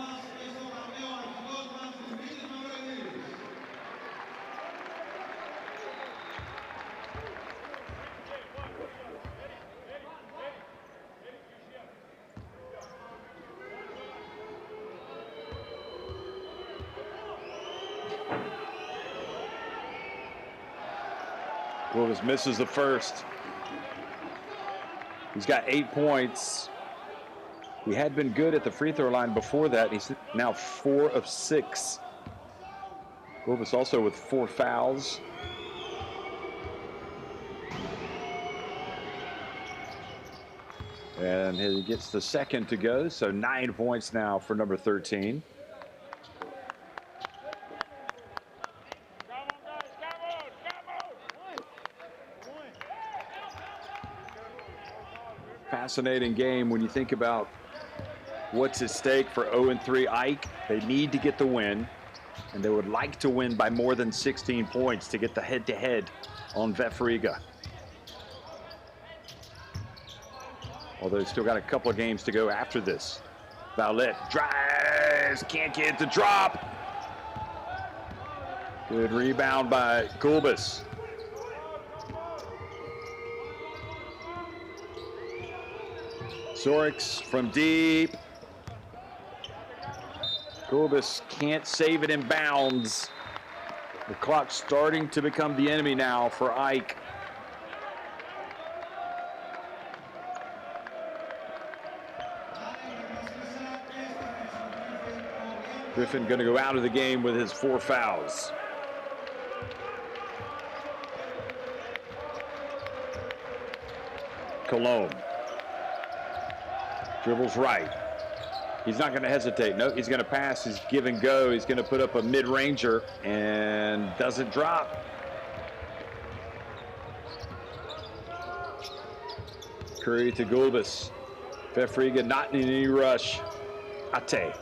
Gulbis misses the first. He's got 8 points. He had been good at the free throw line before that. He's now 4 of 6. Gulbis also with 4 fouls. And he gets the second to go, so 9 points now for number 13. Fascinating game when you think about what's at stake for 0-3 Ike. They need to get the win, and they would like to win by more than 16 points to get the head-to-head on VEF Riga. Although they've still got a couple of games to go after this. Vowlet drives, can't get it to drop. Good rebound by Gulbis. Zorix from deep. Gulbis can't save it in bounds. The clock's starting to become the enemy now for Ike. Griffin going to go out of the game with his 4 fouls. Cologne. Dribbles right. He's not going to hesitate. No, he's going to pass. He's give and go. He's going to put up a mid-ranger and doesn't drop. Curry to Gulbis. VEF Riga not in any rush. Ate.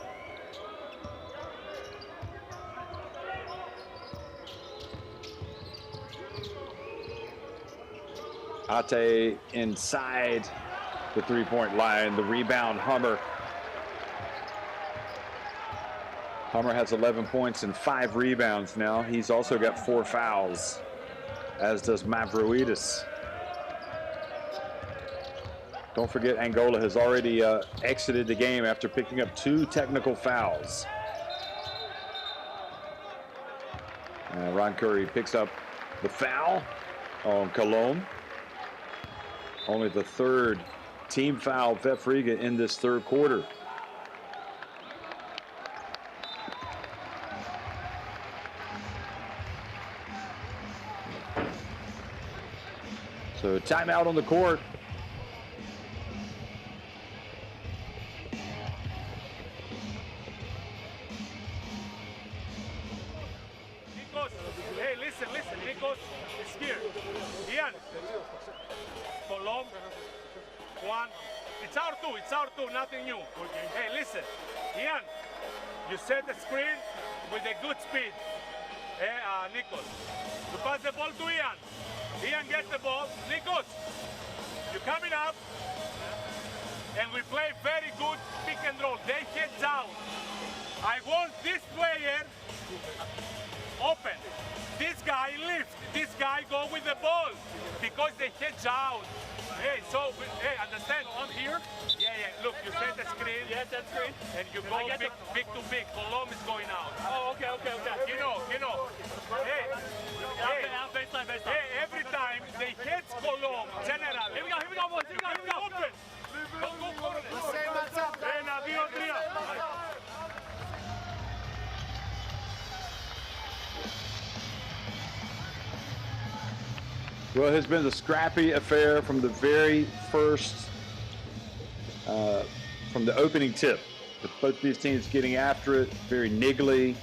Ate inside the three-point line. The rebound, Hummer. Hummer has 11 points and 5 rebounds now. He's also got 4 fouls, as does Mavroidis. Don't forget, Angola has already exited the game after picking up 2 technical fouls. Ron Curry picks up the foul on Cologne. Only the 3rd team foul VEF Riga in this 3rd quarter. So timeout on the court. Hey, listen, Nikos is here. Ian, Colom, Juan. It's our two, nothing new. Hey, listen, Ian, you set the screen with a good speed. Hey, Nikos, you pass the ball to Ian. Ian gets the ball. Nikos, you're coming up, and we play very good pick and roll. They heads out. I want this player open. This guy lift. This guy go with the ball because they heads out. Hey, so hey, understand? I'm here. Yeah. Look, you set the screen. Yes, that screen. And you go big to big. Colom is going out. Oh, okay. You know. Hey. Baseline. Hey, every time they hit Colom, general. Here we go, boys. Here we go. Open. Well, it has been a scrappy affair from the very first, from the opening tip. With both these teams getting after it, very niggly.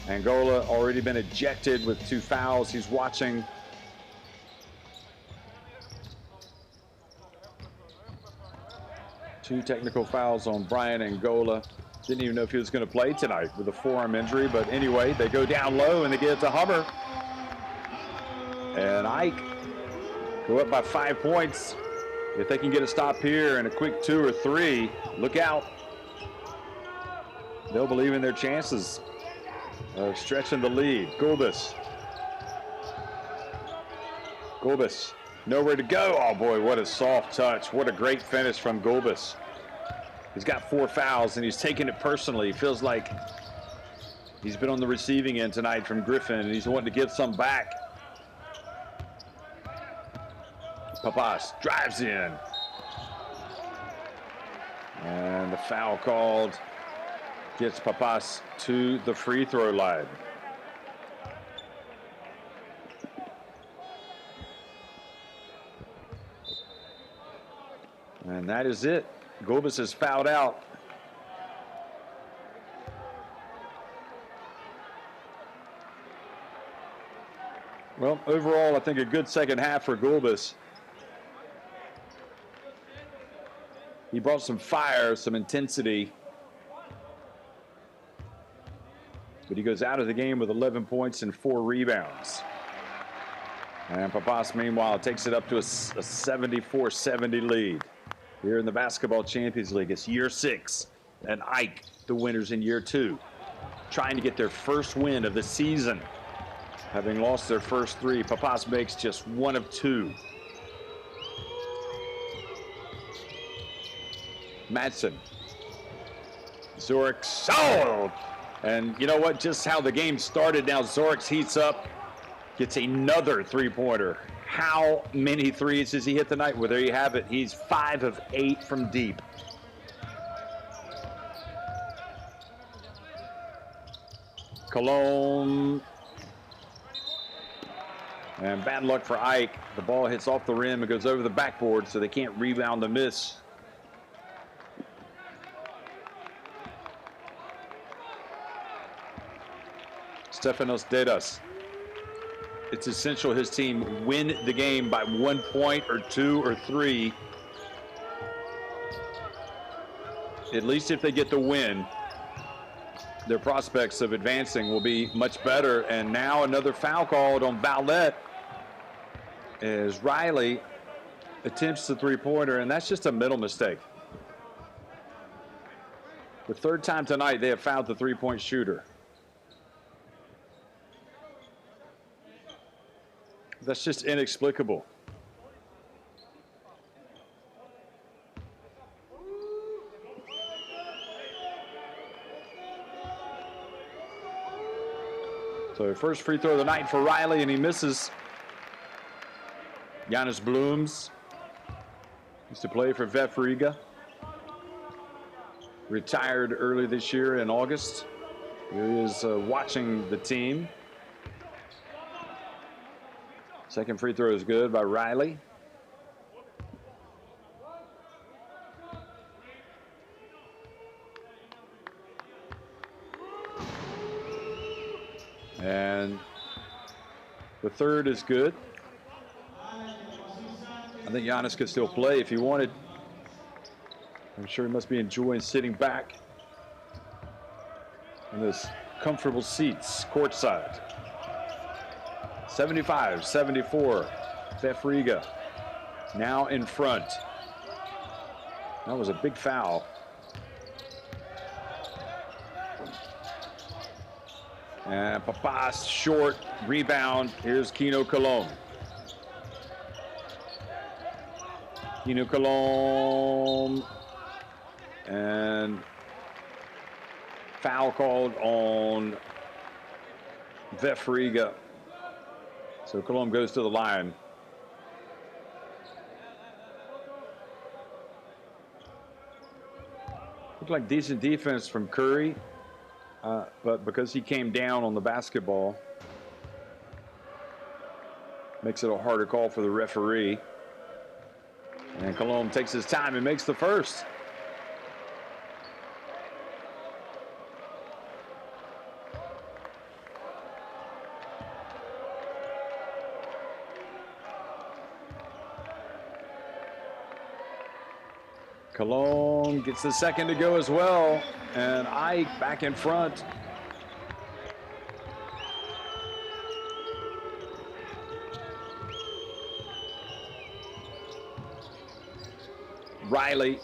Angola already been ejected with 2 fouls. He's watching. Two technical fouls on Brian Angola. Didn't even know if he was going to play tonight with a forearm injury, but anyway, they go down low and they get it to Hummer. And Ike go up by 5 points. If they can get a stop here and a quick 2 or 3, look out. They'll believe in their chances of stretching the lead. Gulbis, nowhere to go. Oh boy, what a soft touch. What a great finish from Gulbis. He's got 4 fouls and he's taking it personally. He feels like he's been on the receiving end tonight from Griffin and he's wanting to give some back. Papas drives in. And the foul called gets Papas to the free throw line. And that is it. Gulbis is fouled out. Well, overall, I think a good second half for Gulbis. He brought some fire, some intensity. But he goes out of the game with 11 points and 4 rebounds. And Papas, meanwhile, takes it up to a 74-70 lead. Here in the Basketball Champions League, it's year 6. And Ike, the winners in year 2, trying to get their first win of the season. Having lost their first 3, Papas makes just 1 of 2. Madsen. Zorix. Oh! And you know what? Just how the game started now. Zorix heats up, gets another 3-pointer. How many threes does he hit tonight? Well, there you have it. He's 5 of 8 from deep. Cologne. And bad luck for Ike. The ball hits off the rim and goes over the backboard, so they can't rebound the miss. Stefanos Dedas. It's essential his team win the game by 1 point or 2 or 3. At least if they get the win, their prospects of advancing will be much better. And now another foul called on Vallette as Riley attempts the 3-pointer, and that's just a mental mistake. The 3rd time tonight they have fouled the 3-point shooter. That's just inexplicable. So first free throw of the night for Riley, and he misses. Giannis Blooms used to play for VEF Riga. Retired early this year in August. Here he is watching the team. Second free throw is good by Riley. And the third is good. I think Giannis could still play if he wanted. I'm sure he must be enjoying sitting back in those comfortable seats courtside. 75-74, VEF Riga now in front. That was a big foul. And Papas short, rebound. Here's Kino Cologne. Kino Cologne. And foul called on VEF Riga. So Cologne goes to the line. Looked like decent defense from Curry. But because he came down on the basketball, makes it a harder call for the referee. And Cologne takes his time and makes the first. Cologne gets the second to go as well. And Ike back in front. Riley.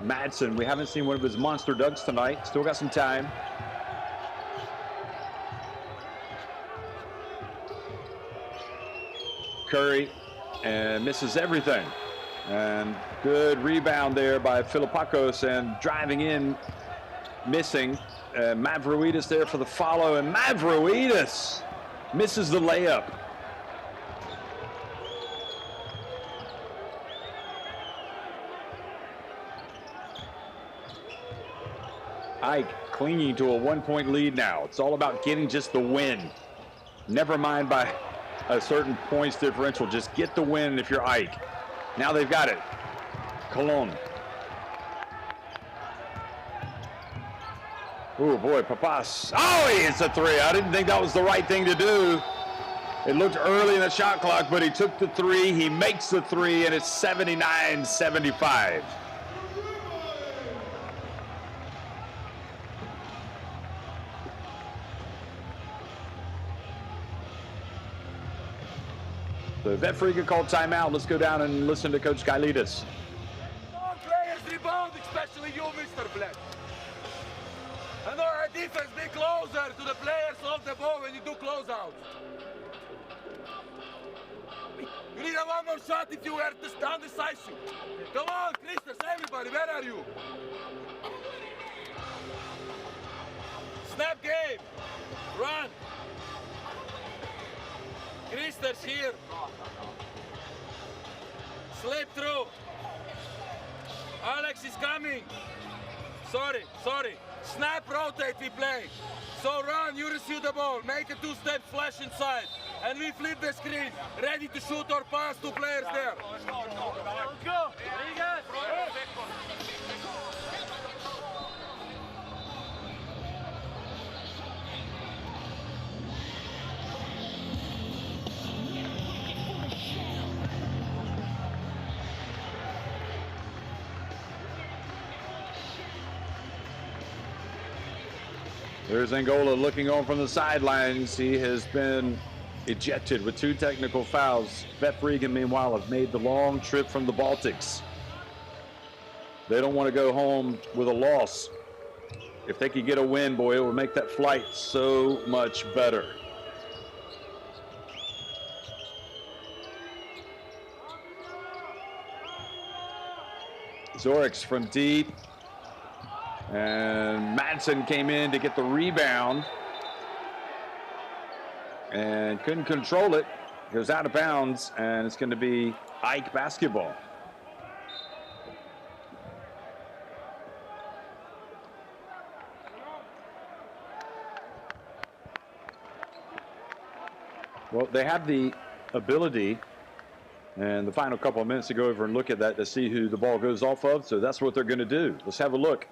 Madsen, we haven't seen one of his monster dunks tonight. Still got some time. Curry, and misses everything. And good rebound there by Filipakos, and driving in, missing. Mavroidis there for the follow, and Mavroidis misses the layup. Ike clinging to a 1-point lead now. It's all about getting just the win. Never mind by a certain points differential. Just get the win if you're Ike. Now they've got it. Cologne. Oh boy, Papas. Oh, he hits a three. I didn't think that was the right thing to do. It looked early in the shot clock, but he took the three. He makes the three, and it's 79-75. The VEF Riga called timeout. Let's go down and listen to Coach Kailidis. Players rebound, especially you, Mr. Black. And our defense, be closer to the players off the ball when you do closeouts. You need a one more shot if you were to stand decisive. Come on, Christos, everybody, where are you? Snap game. Run. Christos here. Slip through. Alex is coming. Sorry. Snap, rotate, we play. So run, you receive the ball. Make a two-step flash inside. And we flip the screen. Ready to shoot or pass, two players there. Let's go. There's Angola looking on from the sidelines. He has been ejected with 2 technical fouls. VEF Riga, meanwhile, have made the long trip from the Baltics. They don't want to go home with a loss. If they could get a win, boy, it would make that flight so much better. Zorix from deep. And Madsen came in to get the rebound and couldn't control it. Goes out of bounds, and it's going to be Ike basketball. Well, they have the ability and the final couple of minutes to go over and look at that to see who the ball goes off of. So that's what they're going to do. Let's have a look.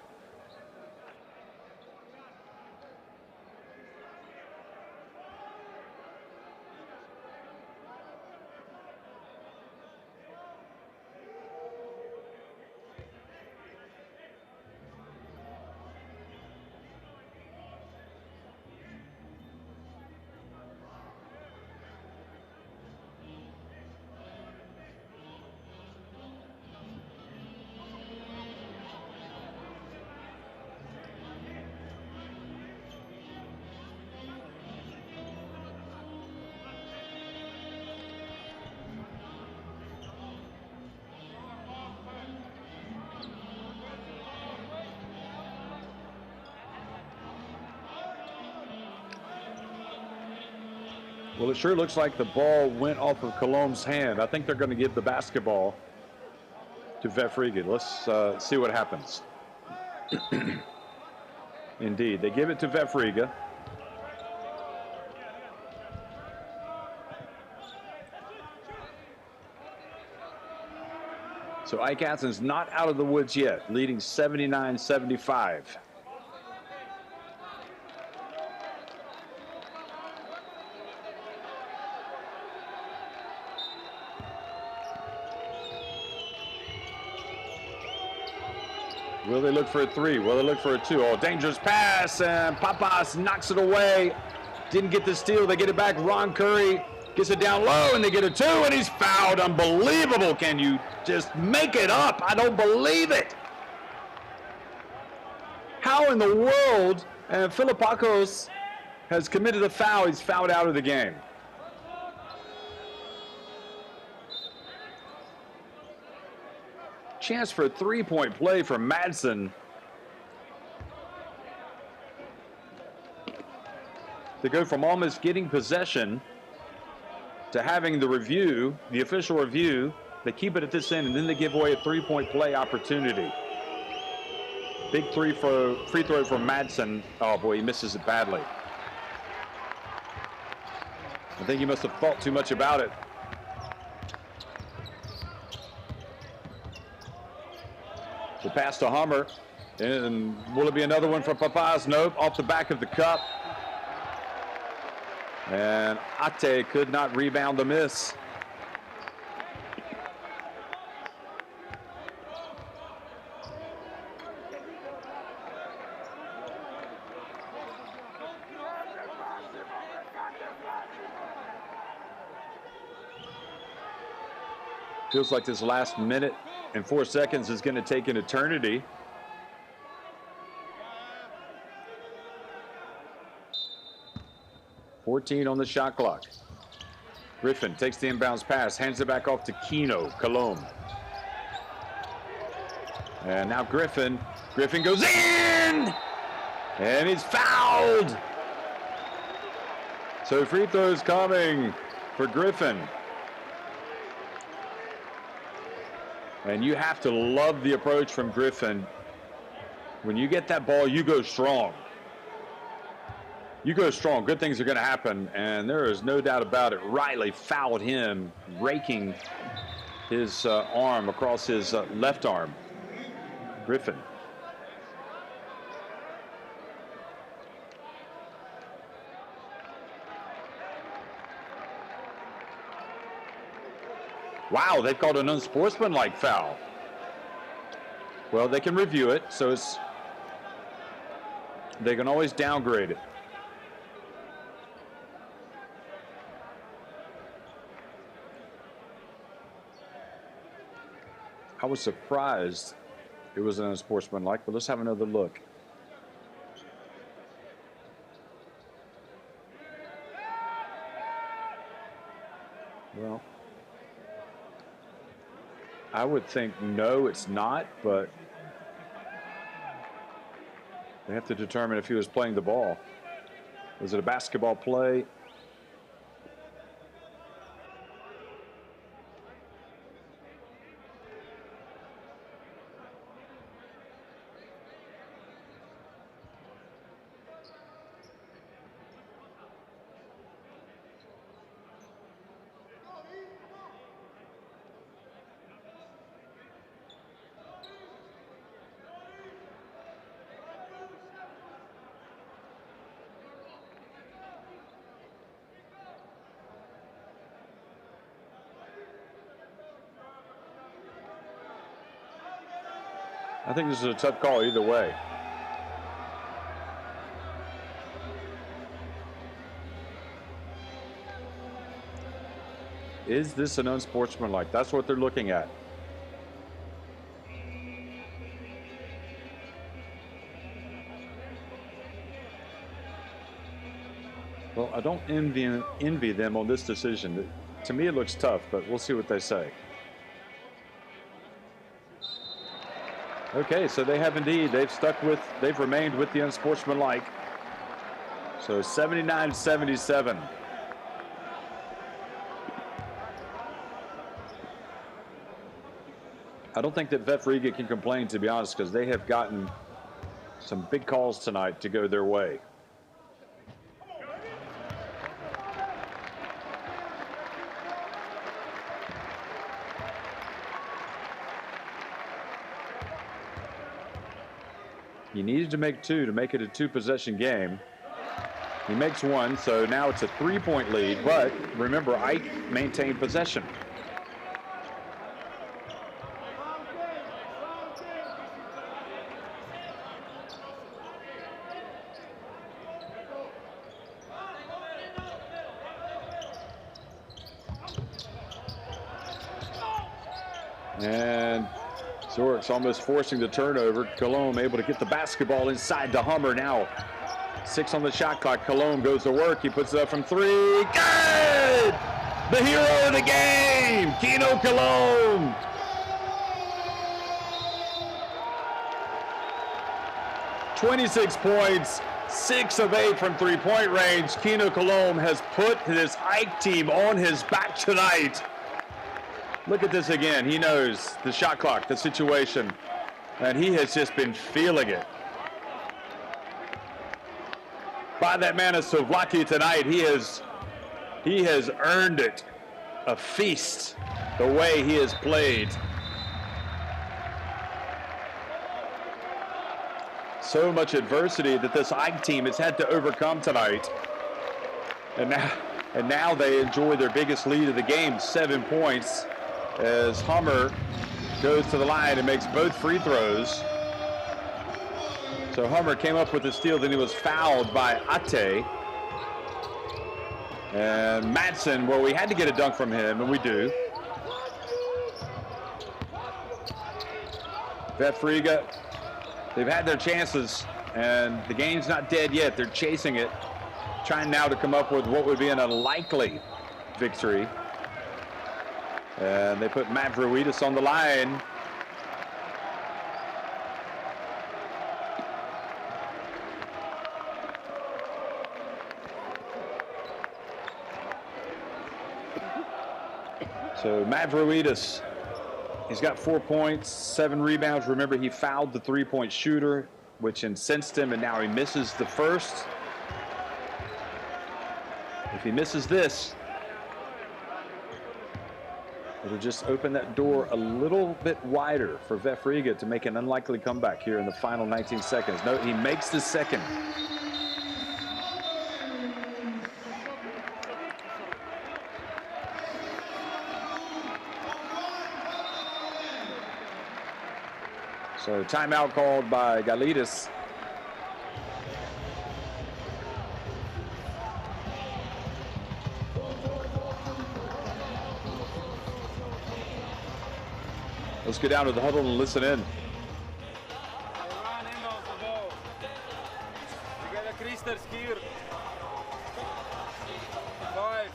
Well, it sure looks like the ball went off of Colombe's hand. I think they're going to give the basketball to VEF Riga. Let's see what happens. Indeed, they give it to VEF Riga. So AEK Athens not out of the woods yet, leading 79-75. Will they look for a three? Will they look for a two? Oh, dangerous pass, and Papas knocks it away. Didn't get the steal. They get it back. Ron Curry gets it down low, and they get a two, and he's fouled. Unbelievable. Can you just make it up? I don't believe it. How in the world? And Philippakos has committed a foul. He's fouled out of the game. Chance for a three-point play for Madsen. To go from almost getting possession to having the review, the official review. They keep it at this end, and then they give away a three-point play opportunity. Big free throw from Madsen. Oh, boy, he misses it badly. I think he must have thought too much about it. The pass to Hummer, and will it be another one for Papas? Nope, off the back of the cup. And Ate could not rebound the miss. Feels like this last minute and 4 seconds is going to take an eternity. .14 on the shot clock. Griffin takes the inbounds pass, hands it back off to Kino Colombe. And now Griffin goes in! And he's fouled! So free throws coming for Griffin. And you have to love the approach from Griffin. When you get that ball, you go strong. You go strong. Good things are going to happen. And there is no doubt about it. Riley fouled him, raking his arm across his left arm. Griffin. Wow, they've called an unsportsmanlike foul. Well, they can review it, so they can always downgrade it. I was surprised it was an unsportsmanlike, but let's have another look. Well, I would think no, it's not, but they have to determine if he was playing the ball. Was it a basketball play? I think this is a tough call either way. Is this an unsportsmanlike? That's what they're looking at. Well, I don't envy them on this decision. To me, it looks tough, but we'll see what they say. Okay, so they have indeed. They've remained with the unsportsmanlike. So 79-77. I don't think that VEF Riga can complain, to be honest, because they have gotten some big calls tonight to go their way. He needed to make two to make it a two-possession game. He makes one, so now it's a three-point lead, but remember, Ike maintained possession. And Zoric's almost forcing the turnover. Cologne able to get the basketball inside to Hummer. Now 6 on the shot clock. Cologne goes to work. He puts it up from 3. Good! The hero of the game, Kino Cologne. "26 points, 6 of 8 from three-point range. Kino Cologne has put this Ike team on his back tonight. Look at this again. He knows the shot clock, the situation, and he has just been feeling it. By that man of Sovlaki tonight, he has earned it. A feast, the way he has played. So much adversity that this Ike team has had to overcome tonight. And now they enjoy their biggest lead of the game, 7 points. As Hummer goes to the line and makes both free throws. So Hummer came up with the steal, then he was fouled by Ate. And Madsen, well, we had to get a dunk from him, and we do. VEF Riga, they've had their chances, and the game's not dead yet. They're chasing it, trying now to come up with what would be an unlikely victory. And they put Mavroidis on the line. So Mavroidis, he's got 4 points, 7 rebounds. Remember, he fouled the three-point shooter, which incensed him, and now he misses the first. If he misses this, it'll just open that door a little bit wider for VEF Riga to make an unlikely comeback here in the final 19 seconds. No, he makes the second. So timeout called by Galidis. Let's go down to the huddle and listen in. Run inbounds the ball. We got a Christers here. 5.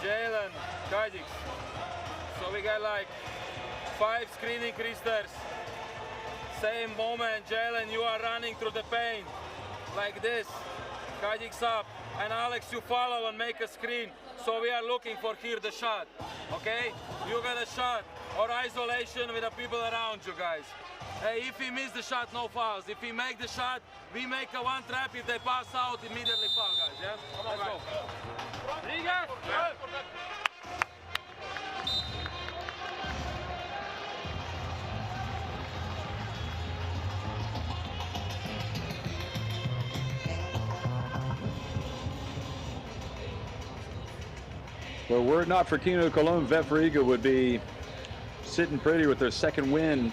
Jalen, Kajic. So we got like 5 screening Christers. Same moment, Jalen, you are running through the paint. Like this. Kajic's up. And Alex, you follow and make a screen. So we are looking for here the shot, okay? You got a shot or isolation with the people around you guys. Hey, if he miss the shot, no fouls. If he make the shot, we make a one trap. If they pass out, immediately foul, guys, yeah? Come on, let's go. Riga! Well, were it not for Kino Cologne, VEF Riga would be sitting pretty with their second win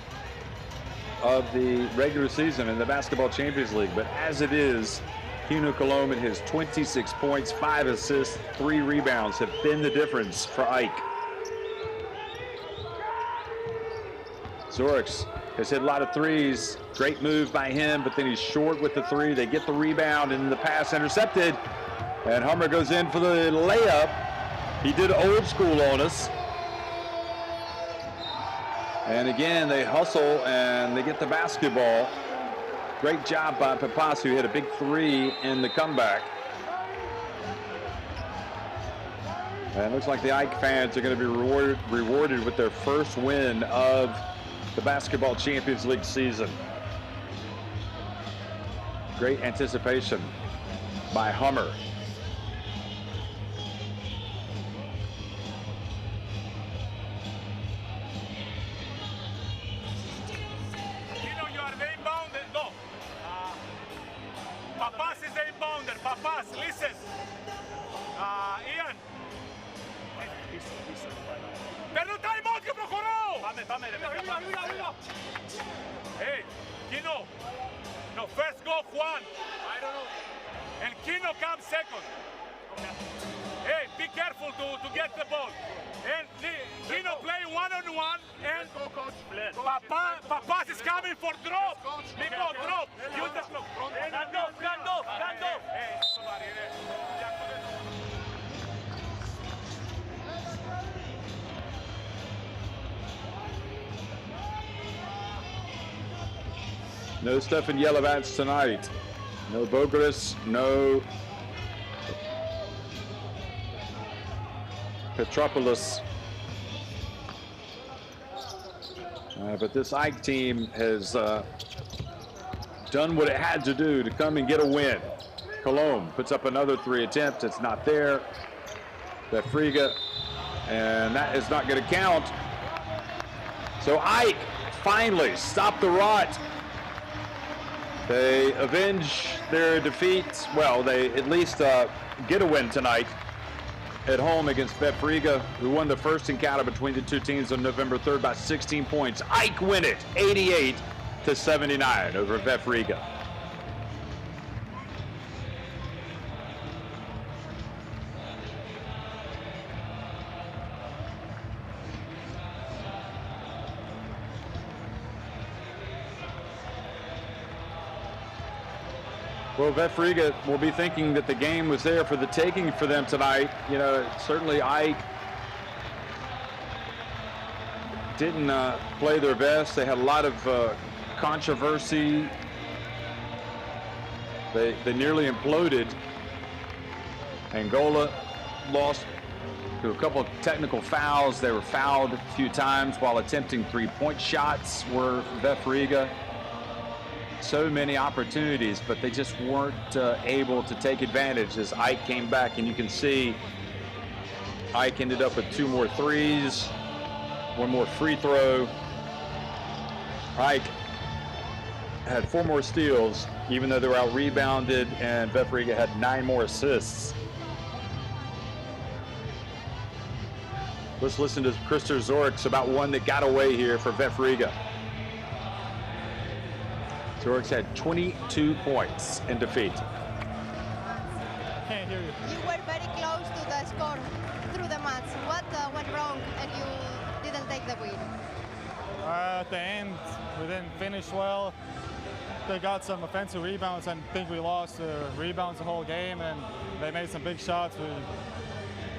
of the regular season in the Basketball Champions League. But as it is, Kino Cologne and his 26 points, 5 assists, 3 rebounds have been the difference for AEK. Zorix has hit a lot of threes. Great move by him, but then he's short with the 3. They get the rebound and the pass intercepted. And Hummer goes in for the layup. He did old school on us. And again, they hustle and they get the basketball. Great job by Papas, who hit a big 3 in the comeback. And it looks like the AEK fans are going to be rewarded with their first win of the Basketball Champions League season. Great anticipation by Hummer. Papas is the inbounder. Papas, listen. Ian. Παίρνω time out και προχωρώ. Πάμε ρε παιδιά. Hey, Kino. No, first go Juan. I don't know. And Kino comes second. Hey, be careful to get the ball. And Kino play one-on-one. And Papas is coming for drop. Nico, drop. Use the clock. Stand off. Hey, somebody there. No Stefan Yelovats tonight. No Bogaris, no Petropoulos. But this AEK team has done what it had to do to come and get a win. Cologne puts up another 3 attempts. It's not there. VEF Riga, and that is not going to count. So AEK finally stopped the rot. They avenge their defeat. Well, they at least get a win tonight at home against VEF Riga, who won the first encounter between the two teams on November 3rd by 16 points. AEK win it, 88-79 over VEF Riga. Well, VEF Riga will be thinking that the game was there for the taking for them tonight. You know, certainly AEK didn't play their best. They had a lot of controversy. They nearly imploded. Angola lost to a couple of technical fouls. They were fouled a few times while attempting 3-point shots were VEF Riga. So many opportunities, but they just weren't able to take advantage as AEK came back. And you can see AEK ended up with 2 more threes, 1 more free throw. AEK had 4 more steals, even though they were out rebounded, and VEF Riga had 9 more assists. Let's listen to Christer Zorix about one that got away here for VEF Riga. Zorix had 22 points in defeat. Can't hear you. You were very close to the score through the match. What went wrong and you didn't take the win? At the end, we didn't finish well. They got some offensive rebounds and I think we lost rebounds the whole game, and they made some big shots.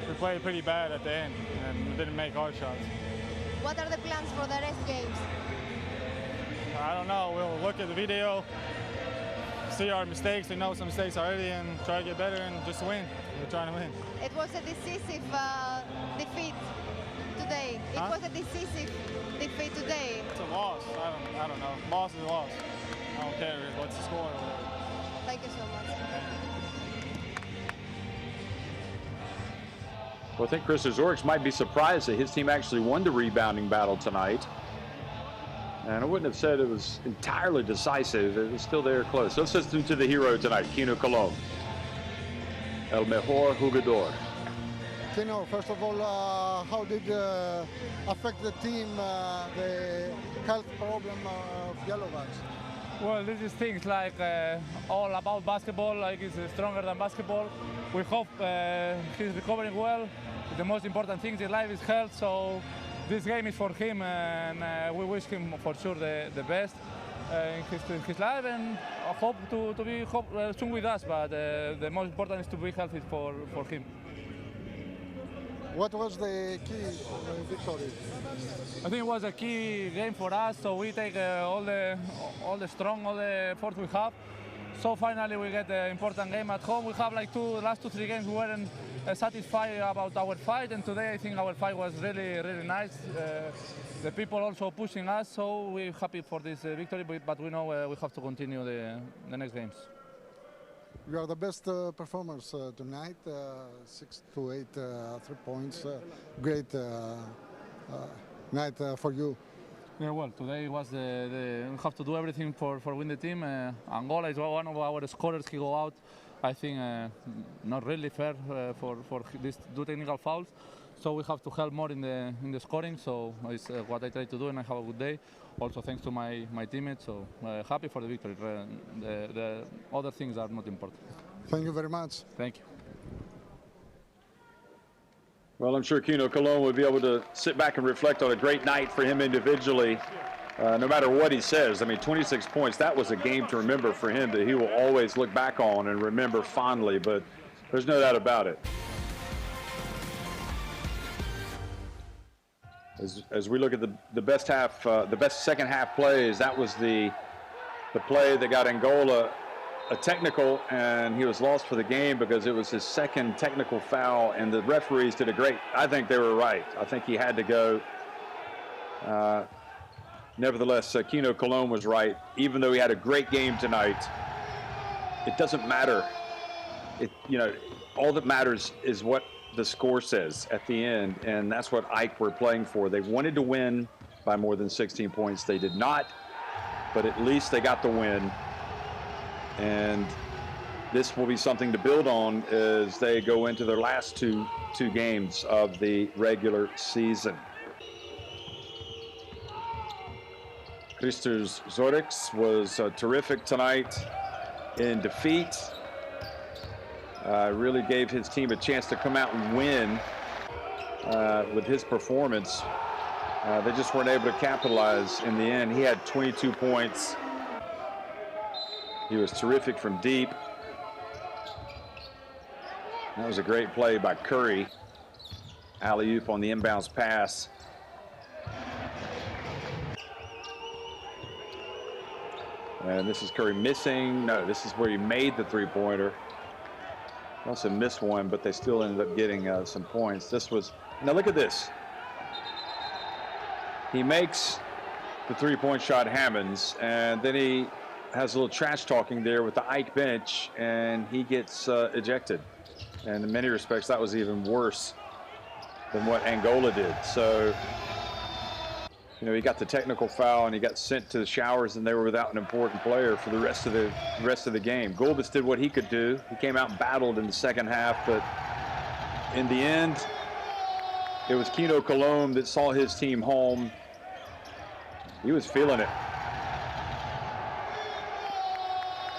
We played pretty bad at the end and we didn't make our shots. What are the plans for the rest games? I don't know. We'll look at the video, see our mistakes. We know some mistakes already, and try to get better and just win. We're trying to win. It was a decisive defeat today. It was a decisive defeat today. It's a loss. I don't know. Loss is a loss. I don't care what's the score or whatever. Thank you so much. Well, I think Christer Zorix might be surprised that his team actually won the rebounding battle tonight. And I wouldn't have said it was entirely decisive. It was still there close. Let's listen to the hero tonight, Kino Cologne. El mejor jugador. Kino, first of all, how did affect the team, the health problem of Yellowbacks? Well, this is things like all about basketball, like he's stronger than basketball. We hope he's recovering well. The most important thing in life is health, so this game is for him, and we wish him for sure the best in his life, and I hope to be soon with us, but the most important is to be healthy for him. What was the key for the victory? I think it was a key game for us, so we take all the effort we have. So finally we get the important game at home. We have like last 2-3 games we weren't satisfied about our fight, and today I think our fight was really nice. The people also pushing us, so we're happy for this victory, but we know we have to continue the next games. You are the best performers tonight, 6 to 8 3 points. Great night for you. Yeah, well, today was we have to do everything for win the team. Angola is one of our scorers. He go out, I think, not really fair for these 2 technical fouls. So we have to help more in the scoring. So it's what I try to do, and I have a good day. Also thanks to my teammates. So happy for the victory. The other things are not important. Thank you very much. Thank you. Well, I'm sure Kino Cologne would be able to sit back and reflect on a great night for him individually, no matter what he says. I mean, 26 points, that was a game to remember for him that he will always look back on and remember fondly, but there's no doubt about it. As we look at the best half, the best second half plays, that was the play that got Angola a technical, and he was lost for the game because it was his second technical foul, and the referees did a great, I think they were right. I think he had to go. Nevertheless, Kino Cologne was right. Even though he had a great game tonight, it doesn't matter. All that matters is what the score says at the end, and that's what AEK were playing for. They wanted to win by more than 16 points. They did not, but at least they got the win. And this will be something to build on as they go into their last two games of the regular season. Christos Zorix was terrific tonight in defeat. Really gave his team a chance to come out and win with his performance. They just weren't able to capitalize in the end. He had 22 points. He was terrific from deep. That was a great play by Curry. Alley-oop on the inbounds pass. And this is Curry missing. No, this is where he made the three-pointer. Also missed one, but they still ended up getting some points. This was, now look at this. He makes the three-point shot, Hammonds, and then he has a little trash talking there with the AEK bench, and he gets ejected. And in many respects, that was even worse than what Angola did. So, he got the technical foul, and he got sent to the showers, and they were without an important player for the rest of the game. Gulbis did what he could do. He came out and battled in the second half, but in the end, it was Kino Cologne that saw his team home. He was feeling it.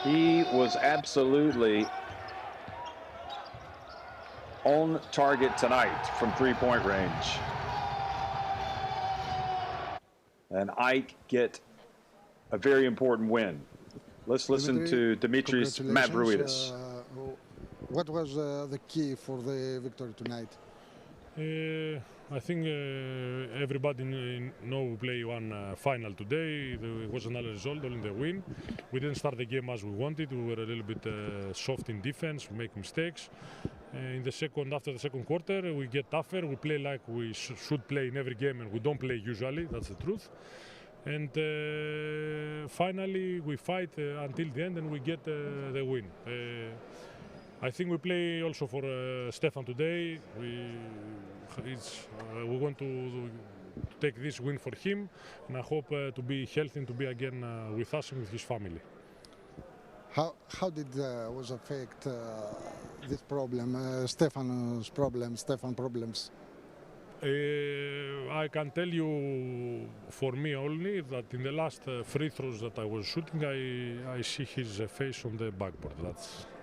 He was absolutely on target tonight from three-point range. And AEK get a very important win. Let's listen to Dimitris Mavroidis. What was the key for the victory tonight? I think everybody know we play one final today. There was another result, only the win. We didn't start the game as we wanted. We were a little bit soft in defense, we make mistakes. After the second quarter, we get tougher. We play like we should play in every game, and we don't play usually. That's the truth. And finally, we fight until the end, and we get the win. I think we play also for Stefan today. We want to take this win for him, and I hope to be healthy and to be again with us and with his family. How did was affect this problem, Stefan problems? I can tell you, for me only, that in the last free throws that I was shooting, I see his face on the backboard.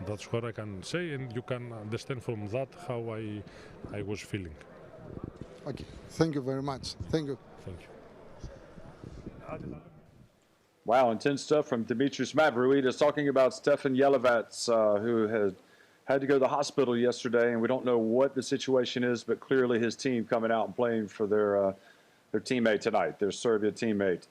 That's what I can say, and you can understand from that how I was feeling. Okay, thank you very much. Thank you. Thank you. Wow, intense stuff from Dimitris Mavroidis talking about Stefan Jelovats, who had to go to the hospital yesterday, and we don't know what the situation is, but clearly his team coming out and playing for their teammate tonight, their Serbia teammate.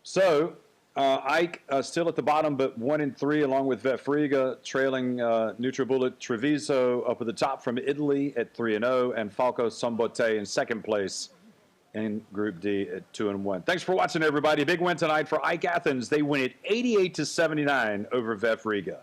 So AEK still at the bottom, but 1-3 along with VEF Riga, trailing Nutribullet Treviso up at the top from Italy at 3-0, and Falco Sombote in second place in Group D at 2-1. Thanks for watching, everybody. Big win tonight for AEK Athens. They win it 88-79 over VEF Riga.